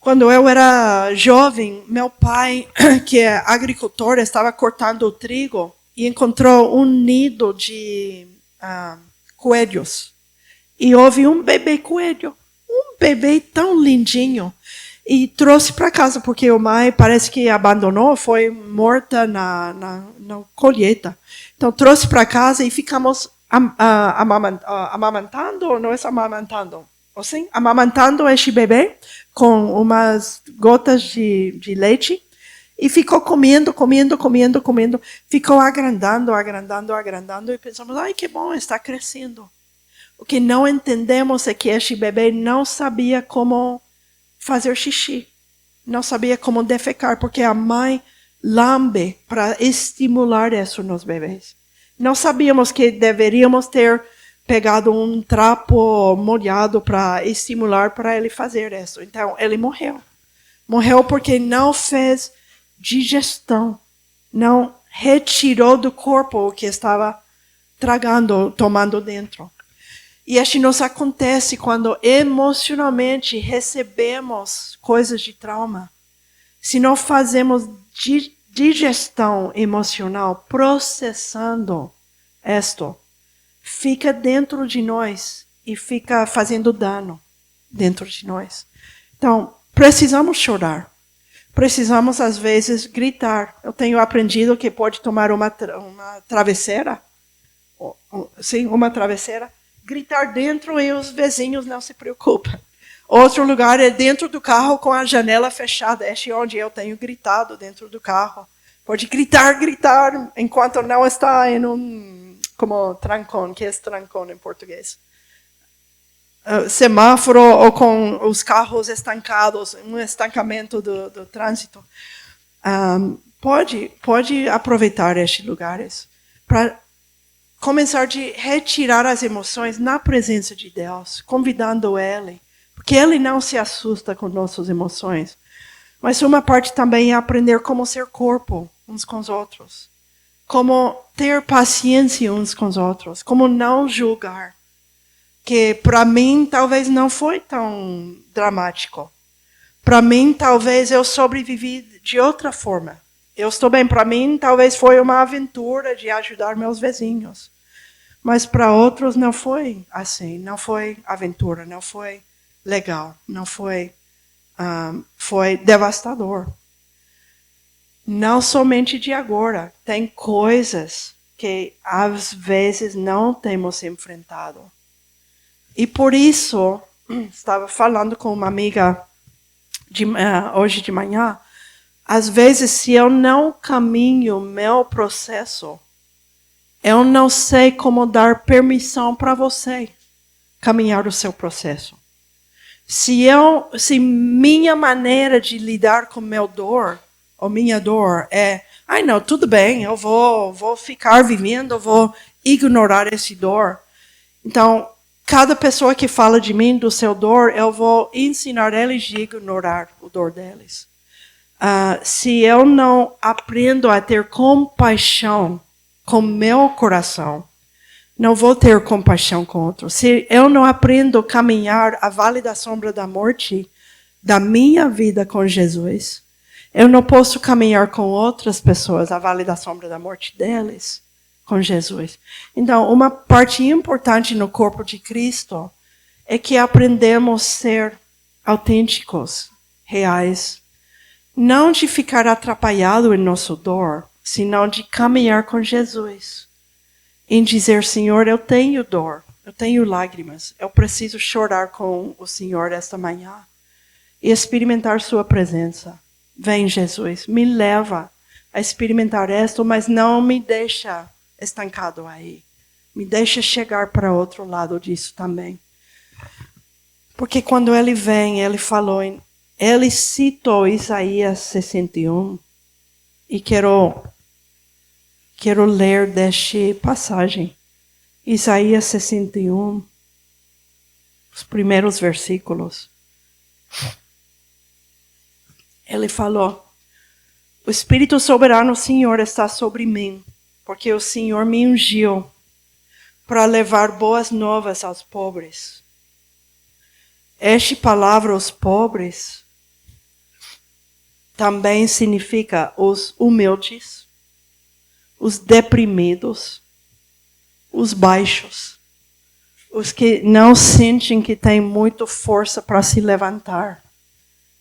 Quando eu era jovem, meu pai, que é agricultor, estava cortando o trigo e encontrou um nido de coelhos. E houve um bebê coelho, um bebê tão lindinho. E trouxe para casa, porque a mãe parece que abandonou, foi morta na colheita. Então trouxe para casa e ficamos amamantando, não é amamantando, assim, amamantando este bebê com umas gotas de leite E ficou comendo. Ficou agrandando. E pensamos, ai, que bom, está crescendo. O que não entendemos é que este bebê não sabia como fazer xixi. Não sabia como defecar, porque a mãe lambe para estimular isso nos bebês. Não sabíamos que deveríamos ter pegado um trapo molhado para estimular para ele fazer isso. Então, ele morreu. Morreu porque não fez digestão. Não retirou do corpo o que estava tragando, tomando dentro. E isso nos acontece quando emocionalmente recebemos coisas de trauma. Se não fazemos digestão emocional, processando isto, fica dentro de nós e fica fazendo dano dentro de nós. Então, precisamos chorar. Precisamos, às vezes, gritar. Eu tenho aprendido que pode tomar uma travesseira. Sim, uma travesseira. Gritar dentro e os vizinhos não se preocupam. Outro lugar é dentro do carro com a janela fechada. Este é onde eu tenho gritado dentro do carro. Pode gritar, enquanto não está em como trancón. Que é trancón em português? Semáforo ou com os carros estancados, um estancamento do trânsito. Pode aproveitar estes lugares para começar a retirar as emoções na presença de Deus, convidando Ele, porque Ele não se assusta com nossas emoções. Mas uma parte também é aprender como ser corpo uns com os outros, como ter paciência uns com os outros, como não julgar. Que para mim talvez não foi tão dramático. Para mim talvez eu sobrevivi de outra forma. Eu estou bem, para mim talvez foi uma aventura de ajudar meus vizinhos. Mas para outros não foi assim, não foi aventura, não foi legal, não foi, foi devastador. Não somente de agora, tem coisas que às vezes não temos enfrentado. E por isso, estava falando com uma amiga hoje de manhã, às vezes se eu não caminho meu processo, eu não sei como dar permissão para você caminhar o seu processo. Se minha maneira de lidar com meu dor, ou minha dor é, não, tudo bem, eu vou ficar vivendo, eu vou ignorar esse dor. Então, cada pessoa que fala de mim, do seu dor, eu vou ensinar eles a ignorar o dor deles. Se eu não aprendo a ter compaixão com meu coração, não vou ter compaixão com outros. Se eu não aprendo a caminhar a vale da sombra da morte da minha vida com Jesus, eu não posso caminhar com outras pessoas a vale da sombra da morte deles com Jesus. Então, uma parte importante no corpo de Cristo é que aprendemos a ser autênticos, reais. Não de ficar atrapalhado em nossa dor, senão de caminhar com Jesus. Em dizer, Senhor, eu tenho dor, eu tenho lágrimas, eu preciso chorar com o Senhor esta manhã e experimentar sua presença. Vem, Jesus, me leva a experimentar isto, mas não me deixa estancado aí. Me deixa chegar para outro lado disso também. Porque quando ele vem, ele citou Isaías 61 e quero ler desta passagem. Isaías 61, os primeiros versículos. Ele falou, o Espírito Soberano Senhor está sobre mim, porque o Senhor me ungiu para levar boas novas aos pobres. Esta palavra, os pobres, também significa os humildes, os deprimidos, os baixos, os que não sentem que têm muita força para se levantar.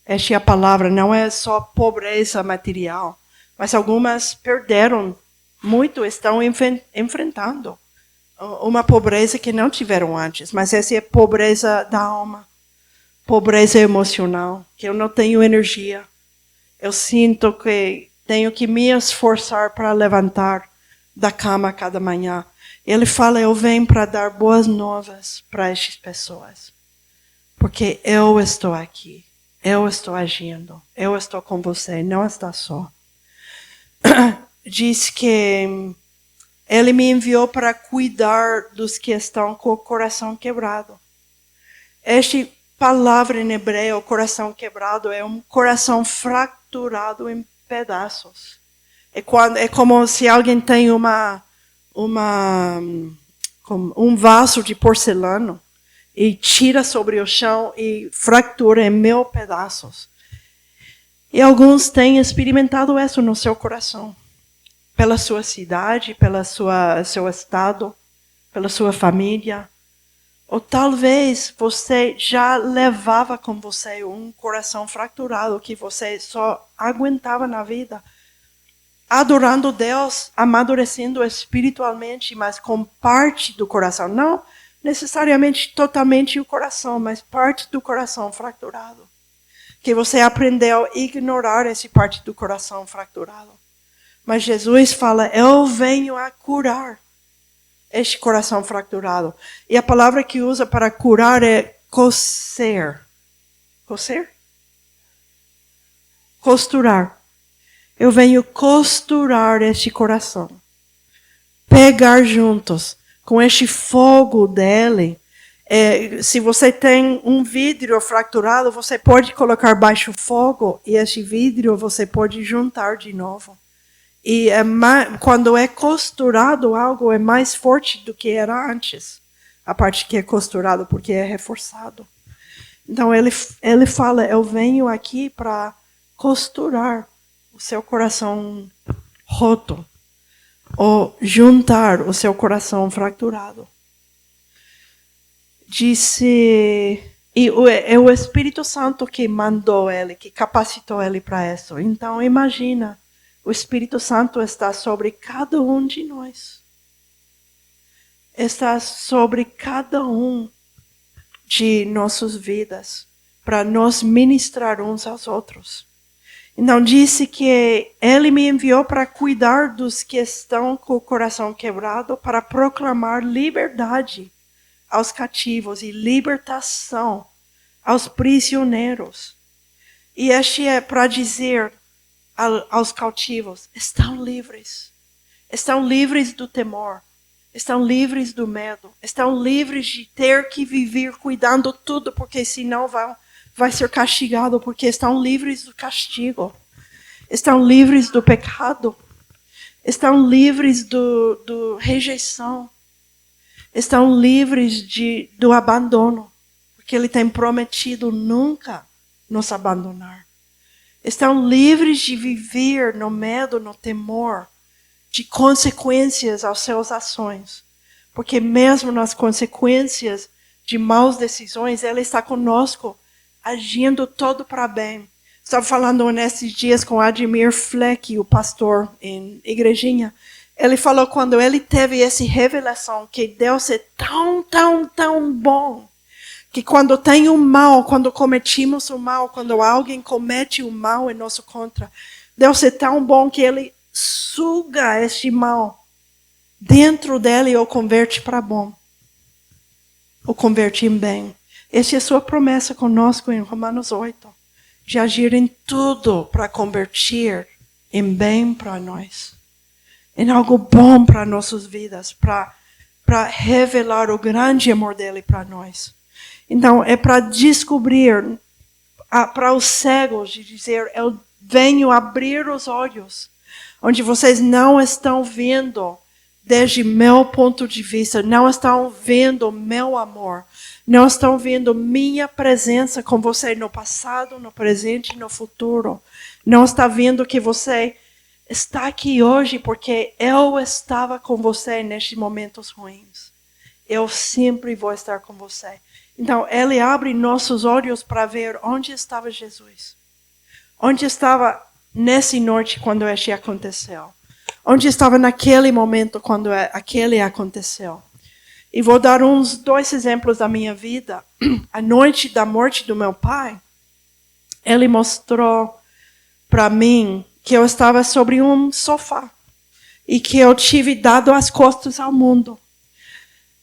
Esta é a palavra, não é só pobreza material, mas algumas perderam muito, estão enfrentando uma pobreza que não tiveram antes, mas essa é a pobreza da alma, pobreza emocional, que eu não tenho energia, Eu sinto que tenho que me esforçar para levantar da cama cada manhã. Ele fala, eu venho para dar boas novas para essas pessoas. Porque eu estou aqui. Eu estou agindo. Eu estou com você. Não está só. Diz que ele me enviou para cuidar dos que estão com o coração quebrado. Esta palavra em hebreu, coração quebrado, é um coração fraturado em pedaços. É como se alguém tem um vaso de porcelana e tira sobre o chão e fratura em mil pedaços. E alguns têm experimentado isso no seu coração. Pela sua cidade, pelo seu estado, pela sua família. Ou talvez você já levava com você um coração fraturado que você só aguentava na vida. Adorando Deus, amadurecendo espiritualmente, mas com parte do coração. Não necessariamente totalmente o coração, mas parte do coração fraturado. Que você aprendeu a ignorar essa parte do coração fraturado. Mas Jesus fala, eu venho a curar este coração fraturado. E a palavra que usa para curar é coser. Coser? Costurar. Eu venho costurar este coração. Pegar juntos com este fogo dele. Se você tem um vidro fraturado, você pode colocar baixo fogo e este vidro você pode juntar de novo. E quando é costurado algo, é mais forte do que era antes. A parte que é costurado, porque é reforçado. Então ele fala, eu venho aqui para costurar o seu coração roto. Ou juntar o seu coração fraturado. Disse... E é o Espírito Santo que mandou ele, que capacitou ele para isso. Então imagina... O Espírito Santo está sobre cada um de nós. Está sobre cada um de nossas vidas. Para nos ministrar uns aos outros. Então disse que ele me enviou para cuidar dos que estão com o coração quebrado. Para proclamar liberdade aos cativos e libertação aos prisioneiros. E este é para dizer... aos cautivos, estão livres. Estão livres do temor. Estão livres do medo. Estão livres de ter que viver cuidando tudo, porque senão vai ser castigado, porque estão livres do castigo. Estão livres do pecado. Estão livres do rejeição. Estão livres do abandono, porque ele tem prometido nunca nos abandonar. Estão livres de viver no medo, no temor, de consequências às suas ações. Porque mesmo nas consequências de maus decisões, Ele está conosco, agindo todo para bem. Estava falando nesses dias com Admir Fleck, o pastor em Igrejinha. Ele falou quando ele teve essa revelação que Deus é tão, tão, tão bom. Que quando tem o mal, quando cometimos o mal, quando alguém comete o mal em nosso contra, Deus é tão bom que Ele suga este mal dentro dele e o converte para bom. O converte em bem. Essa é a sua promessa conosco em Romanos 8. De agir em tudo para convertir em bem para nós. Em algo bom para nossas vidas. Para revelar o grande amor dele para nós. Então, é para descobrir, para os cegos, de dizer, eu venho abrir os olhos, onde vocês não estão vendo, desde meu ponto de vista, não estão vendo meu amor, não estão vendo minha presença com você no passado, no presente e no futuro. Não está vendo que você está aqui hoje porque eu estava com você nestes momentos ruins. Eu sempre vou estar com você. Então, ele abre nossos olhos para ver onde estava Jesus. Onde estava nessa noite quando este aconteceu. Onde estava naquele momento quando aquele aconteceu. E vou dar dois exemplos da minha vida. A noite da morte do meu pai, ele mostrou para mim que eu estava sobre um sofá e que eu tive dado as costas ao mundo.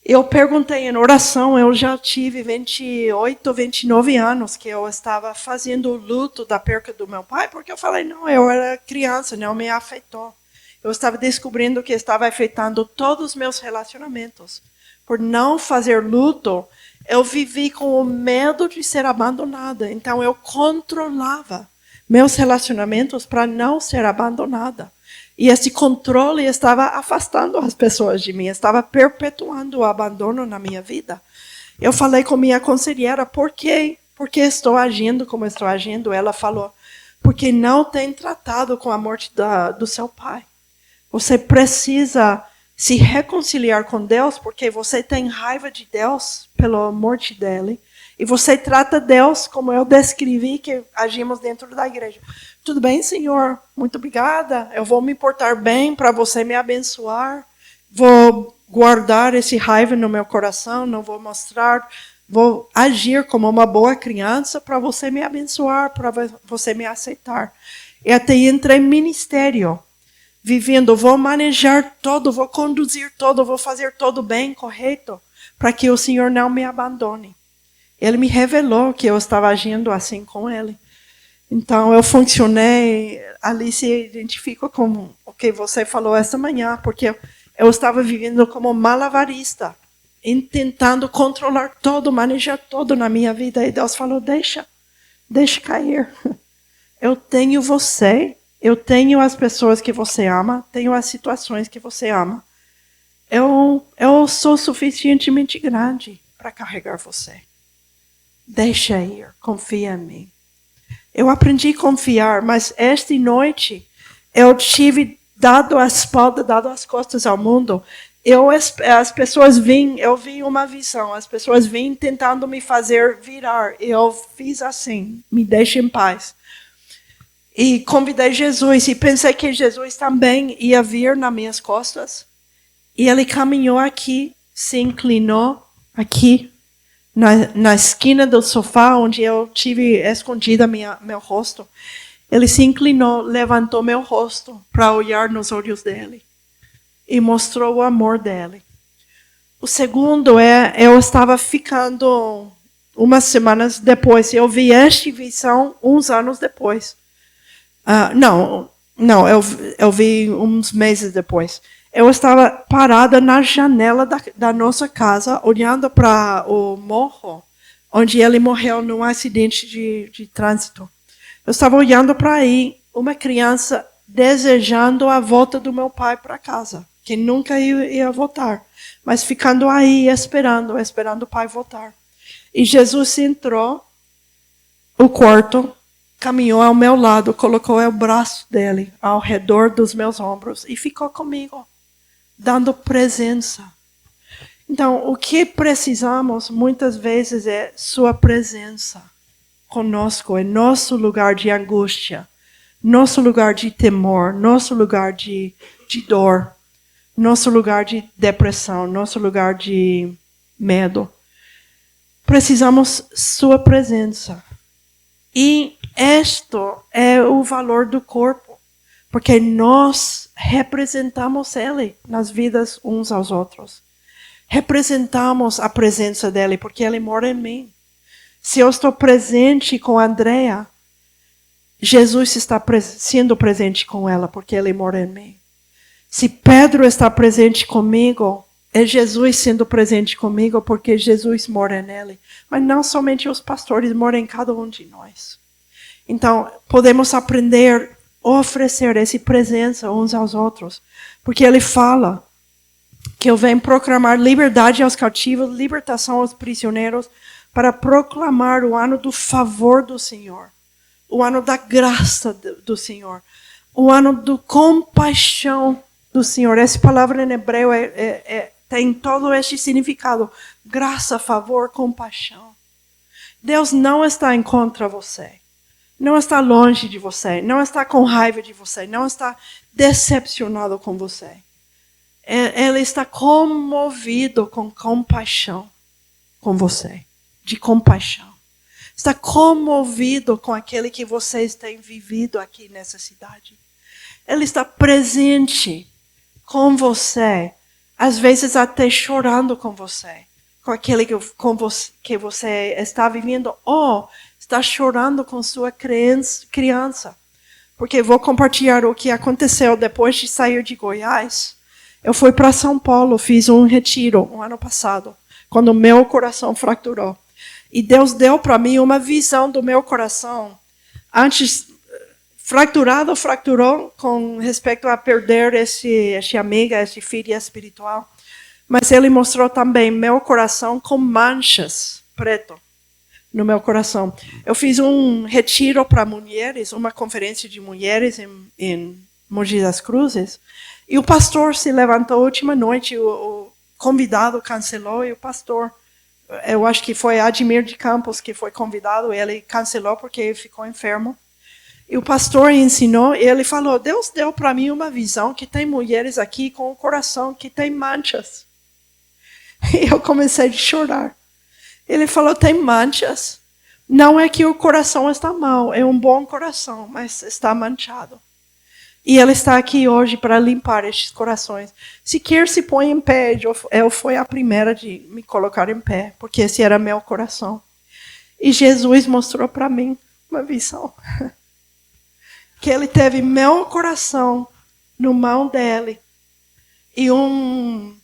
Eu perguntei em oração, eu já tive 28, 29 anos que eu estava fazendo o luto da perca do meu pai, porque eu falei, não, eu era criança, não me afetou. Eu estava descobrindo que estava afetando todos os meus relacionamentos. Por não fazer luto, eu vivi com o medo de ser abandonada. Então eu controlava meus relacionamentos para não ser abandonada. E esse controle estava afastando as pessoas de mim, estava perpetuando o abandono na minha vida. Eu falei com minha conselheira, por quê? Por que estou agindo como estou agindo? Ela falou, porque não tem tratado com a morte do seu pai. Você precisa se reconciliar com Deus, porque você tem raiva de Deus pela morte dele. E você trata Deus como eu descrevi que agimos dentro da igreja. Tudo bem, Senhor? Muito obrigada. Eu vou me portar bem para você me abençoar. Vou guardar esse raiva no meu coração, não vou mostrar. Vou agir como uma boa criança para você me abençoar, para você me aceitar. E até entrei em ministério, vivendo, vou manejar todo, vou conduzir todo, vou fazer todo bem, correto, para que o Senhor não me abandone. Ele me revelou que eu estava agindo assim com ele. Então, eu funcionei, ali se identifica com o que você falou essa manhã, porque eu estava vivendo como malabarista, tentando controlar todo, manejar todo na minha vida. E Deus falou, deixa cair. Eu tenho você, eu tenho as pessoas que você ama, tenho as situações que você ama. Eu sou suficientemente grande para carregar você. Deixa ir, confia em mim. Eu aprendi a confiar, mas esta noite eu tive dado a espalda, dado as costas ao mundo. As pessoas eu vi uma visão, as pessoas vinham tentando me fazer virar. E eu fiz assim, me deixe em paz. E convidei Jesus e pensei que Jesus também ia vir nas minhas costas. E ele caminhou aqui, se inclinou aqui. Na esquina do sofá, onde eu tive escondida meu rosto, ele se inclinou, levantou meu rosto para olhar nos olhos dele e mostrou o amor dele. O segundo eu estava ficando umas semanas depois, eu vi esta visão uns anos depois. Eu vi uns meses depois. Eu estava parada na janela da nossa casa, olhando para o morro, onde ele morreu num acidente de trânsito. Eu estava olhando para aí, uma criança desejando a volta do meu pai para casa, que nunca ia voltar, mas ficando aí esperando o pai voltar. E Jesus entrou no quarto, caminhou ao meu lado, colocou o braço dele ao redor dos meus ombros e ficou comigo, dando presença. Então, o que precisamos muitas vezes é sua presença conosco, em nosso lugar de angústia, nosso lugar de temor, nosso lugar de dor, nosso lugar de depressão, nosso lugar de medo. Precisamos sua presença. E isto é o valor do corpo, porque nós representamos Ele nas vidas uns aos outros. Representamos a presença dele, porque Ele mora em mim. Se eu estou presente com a Andrea, Jesus está sendo presente com ela, porque Ele mora em mim. Se Pedro está presente comigo, é Jesus sendo presente comigo, porque Jesus mora nele. Mas não somente os pastores, moram em cada um de nós. Então, podemos aprender oferecer essa presença uns aos outros. Porque ele fala que eu venho proclamar liberdade aos cativos, libertação aos prisioneiros, para proclamar o ano do favor do Senhor, o ano da graça do Senhor, o ano da compaixão do Senhor. Essa palavra em hebreu tem todo este significado: graça, favor, compaixão. Deus não está em contra você. Não está longe de você, não está com raiva de você, não está decepcionado com você. Ele está comovido com compaixão com você, de compaixão. está comovido com aquele que vocês têm vivido aqui nessa cidade. Ele está presente com você, às vezes até chorando com você, com aquele que você está vivendo, ou está chorando com sua criança. Porque vou compartilhar o que aconteceu depois de sair de Goiás. Eu fui para São Paulo, fiz um retiro no ano passado, quando meu coração fraturou. E Deus deu para mim uma visão do meu coração. Antes, fraturou com respeito a perder esse amiga, esse filho espiritual. Mas Ele mostrou também meu coração com manchas preto no meu coração. Eu fiz um retiro para mulheres, uma conferência de mulheres em Mogi das Cruzes, e o pastor se levantou a última noite, o convidado cancelou, e o pastor, eu acho que foi Admir de Campos que foi convidado, ele cancelou porque ele ficou enfermo. E o pastor ensinou, e ele falou, Deus deu para mim uma visão que tem mulheres aqui com o coração que tem manchas. E eu comecei a chorar. Ele falou, tem manchas. Não é que o coração está mal, é um bom coração, mas está manchado. E Ele está aqui hoje para limpar estes corações. Se quer se põe em pé, eu fui a primeira de me colocar em pé, porque esse era meu coração. E Jesus mostrou para mim uma visão. Que Ele teve meu coração no mão dele. E um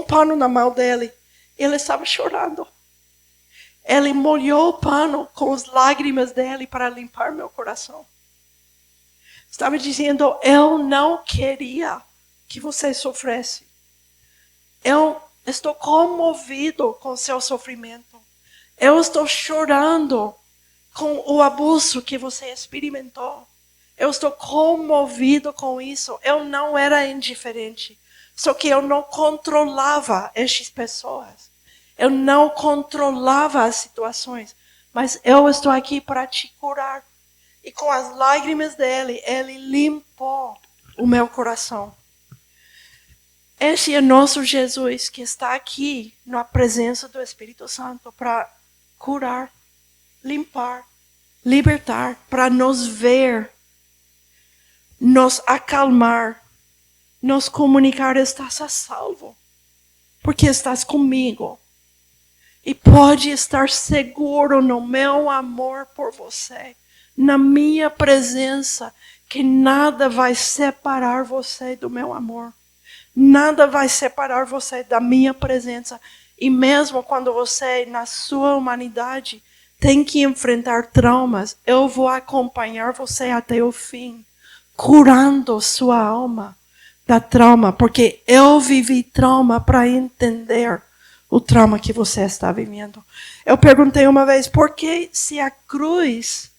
pano na mão dele. Ele estava chorando. Ele molhou o pano com as lágrimas dele para limpar meu coração. Estava dizendo, eu não queria que você sofresse. Eu estou comovido com seu sofrimento. Eu estou chorando com o abuso que você experimentou. Eu estou comovido com isso. Eu não era indiferente. Só que eu não controlava essas pessoas. Eu não controlava as situações. Mas eu estou aqui para te curar. E com as lágrimas dele, ele limpou o meu coração. Esse é nosso Jesus que está aqui na presença do Espírito Santo para curar, limpar, libertar, para nos ver, nos acalmar, nos comunicar, estás a salvo, porque estás comigo. E pode estar seguro no meu amor por você, na minha presença, que nada vai separar você do meu amor. Nada vai separar você da minha presença. E mesmo quando você, na sua humanidade, tem que enfrentar traumas, eu vou acompanhar você até o fim, curando sua alma da trauma, porque eu vivi trauma para entender o trauma que você está vivendo. Eu perguntei uma vez, por que se a cruz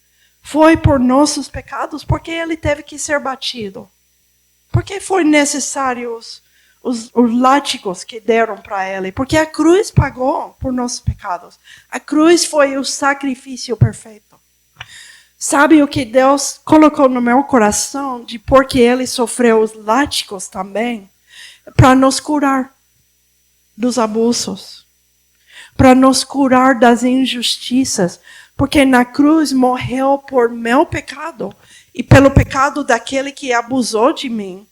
foi por nossos pecados, por que ele teve que ser batido? Por que foi necessário os látigos que deram para ele? Porque a cruz pagou por nossos pecados. A cruz foi o sacrifício perfeito. Sabe o que Deus colocou no meu coração de porque ele sofreu os látigos também? Para nos curar dos abusos. Para nos curar das injustiças. Porque na cruz morreu por meu pecado. E pelo pecado daquele que abusou de mim.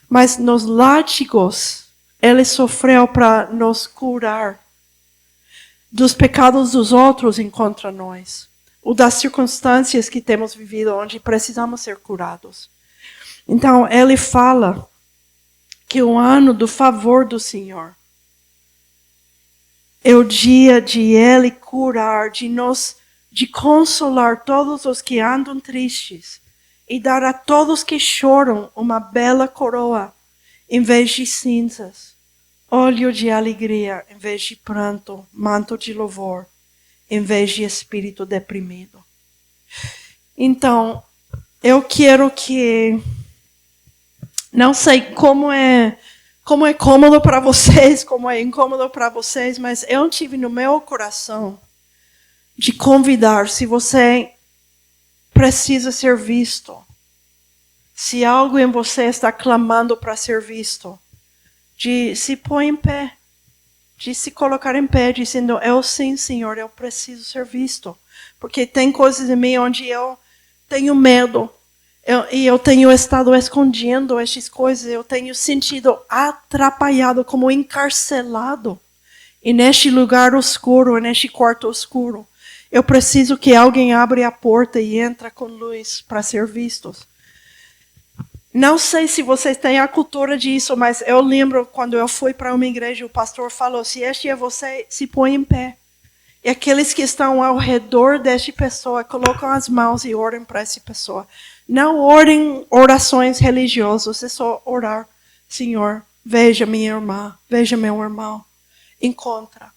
Mas nos látigos, ele sofreu para nos curar dos pecados dos outros contra nós. Ou das circunstâncias que temos vivido, onde precisamos ser curados. Então, ele fala que o ano do favor do Senhor é o dia de ele curar, de consolar todos os que andam tristes e dar a todos que choram uma bela coroa em vez de cinzas, óleo de alegria em vez de pranto, manto de louvor em vez de espírito deprimido. Então, eu quero que, não sei como é cômodo para vocês, como é incômodo para vocês, mas eu tive no meu coração de convidar, se você precisa ser visto, se algo em você está clamando para ser visto, de se pôr em pé de se colocar em pé, dizendo, eu sim, Senhor, eu preciso ser visto. Porque tem coisas em mim onde eu tenho medo. E eu tenho estado escondendo essas coisas. Eu tenho sentido atrapalhado, como encarcelado. E neste lugar escuro, neste quarto escuro. Eu preciso que alguém abra a porta e entre com luz para ser vistos. Não sei se vocês têm a cultura disso, mas eu lembro quando eu fui para uma igreja, o pastor falou, se este é você, se põe em pé. E aqueles que estão ao redor desta pessoa, colocam as mãos e orem para essa pessoa. Não orem orações religiosas, é só orar. Senhor, veja minha irmã, veja meu irmão. Encontra,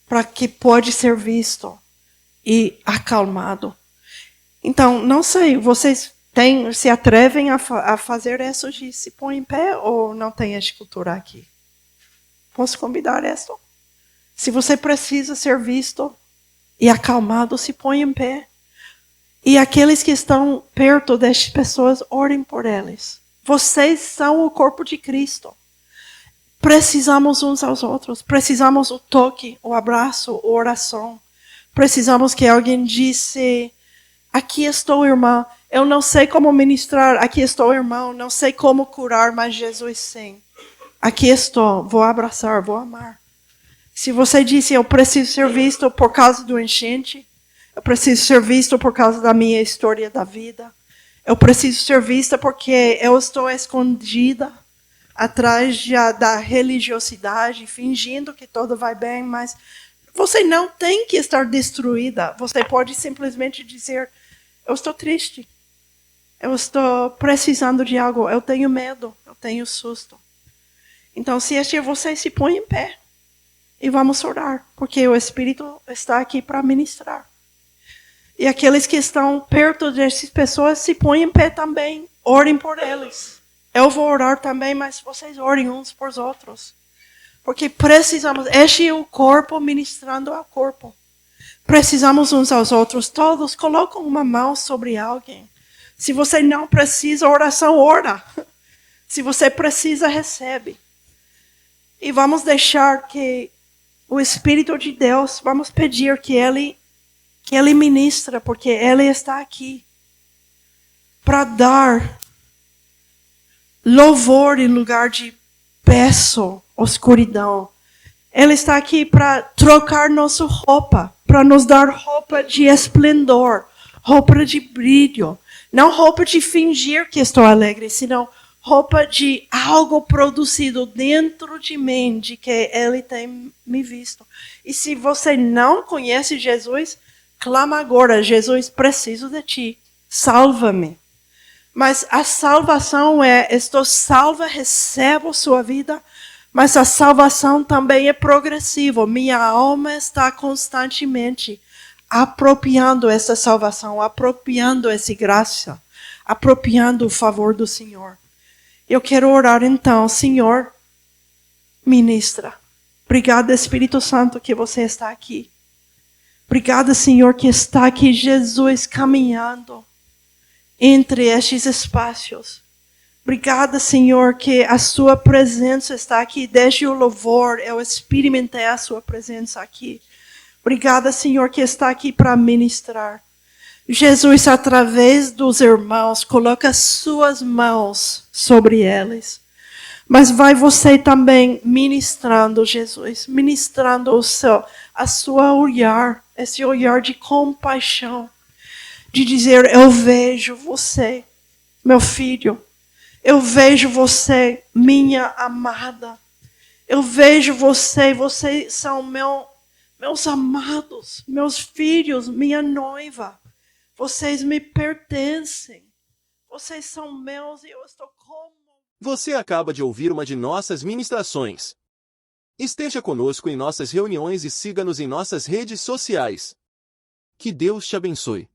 para que pode ser visto e acalmado. Então, não sei, vocês se atrevem a fazer isso de se pôr em pé ou não tem essa cultura aqui? Posso convidar isso? Se você precisa ser visto e acalmado, se põe em pé. E aqueles que estão perto destas pessoas, orem por eles. Vocês são o corpo de Cristo. Precisamos uns aos outros. Precisamos o toque, o abraço, a oração. Precisamos que alguém disse, aqui estou, irmã. Eu não sei como ministrar. Aqui estou, irmão. Não sei como curar, mas Jesus sim. Aqui estou. Vou abraçar, vou amar. Se você disse, eu preciso ser visto por causa do enchente. Eu preciso ser visto por causa da minha história da vida. Eu preciso ser vista porque eu estou escondida atrás da religiosidade, fingindo que tudo vai bem, mas você não tem que estar destruída. Você pode simplesmente dizer, eu estou triste. Eu estou precisando de algo. Eu tenho medo. Eu tenho susto. Então, se este é você, se põe em pé. E vamos orar. Porque o Espírito está aqui para ministrar. E aqueles que estão perto dessas pessoas, se põem em pé também. Orem por eles. Eu vou orar também, mas vocês orem uns por outros. Porque precisamos. Este é o corpo ministrando ao corpo. Precisamos uns aos outros. Todos colocam uma mão sobre alguém. Se você não precisa, oração, ora. Se você precisa, recebe. E vamos deixar que o Espírito de Deus, vamos pedir que Ele ministra, porque Ele está aqui para dar louvor em lugar de peso, escuridão. Ele está aqui para trocar nossa roupa, para nos dar roupa de esplendor, roupa de brilho. Não roupa de fingir que estou alegre, senão roupa de algo produzido dentro de mim, de que Ele tem me visto. E se você não conhece Jesus, clama agora, Jesus, preciso de ti, salva-me. Mas a salvação estou salva, recebo sua vida, mas a salvação também é progressiva. Minha alma está constantemente apropriando essa salvação, apropriando essa graça, apropriando o favor do Senhor. Eu quero orar então, Senhor, ministra. Obrigada, Espírito Santo, que você está aqui. Obrigada, Senhor, que está aqui Jesus caminhando entre estes espaços. Obrigada, Senhor, que a sua presença está aqui. Desde o louvor, eu experimentei a sua presença aqui. Obrigada, Senhor, que está aqui para ministrar. Jesus, através dos irmãos, coloca suas mãos sobre eles. Mas vai você também ministrando, Jesus, ministrando a sua olhar, esse olhar de compaixão, de dizer, eu vejo você, meu filho, eu vejo você, minha amada, eu vejo você, vocês são meus amados, meus filhos, minha noiva. Vocês me pertencem. Vocês são meus e eu estou como. Você acaba de ouvir uma de nossas ministrações. Esteja conosco em nossas reuniões e siga-nos em nossas redes sociais. Que Deus te abençoe.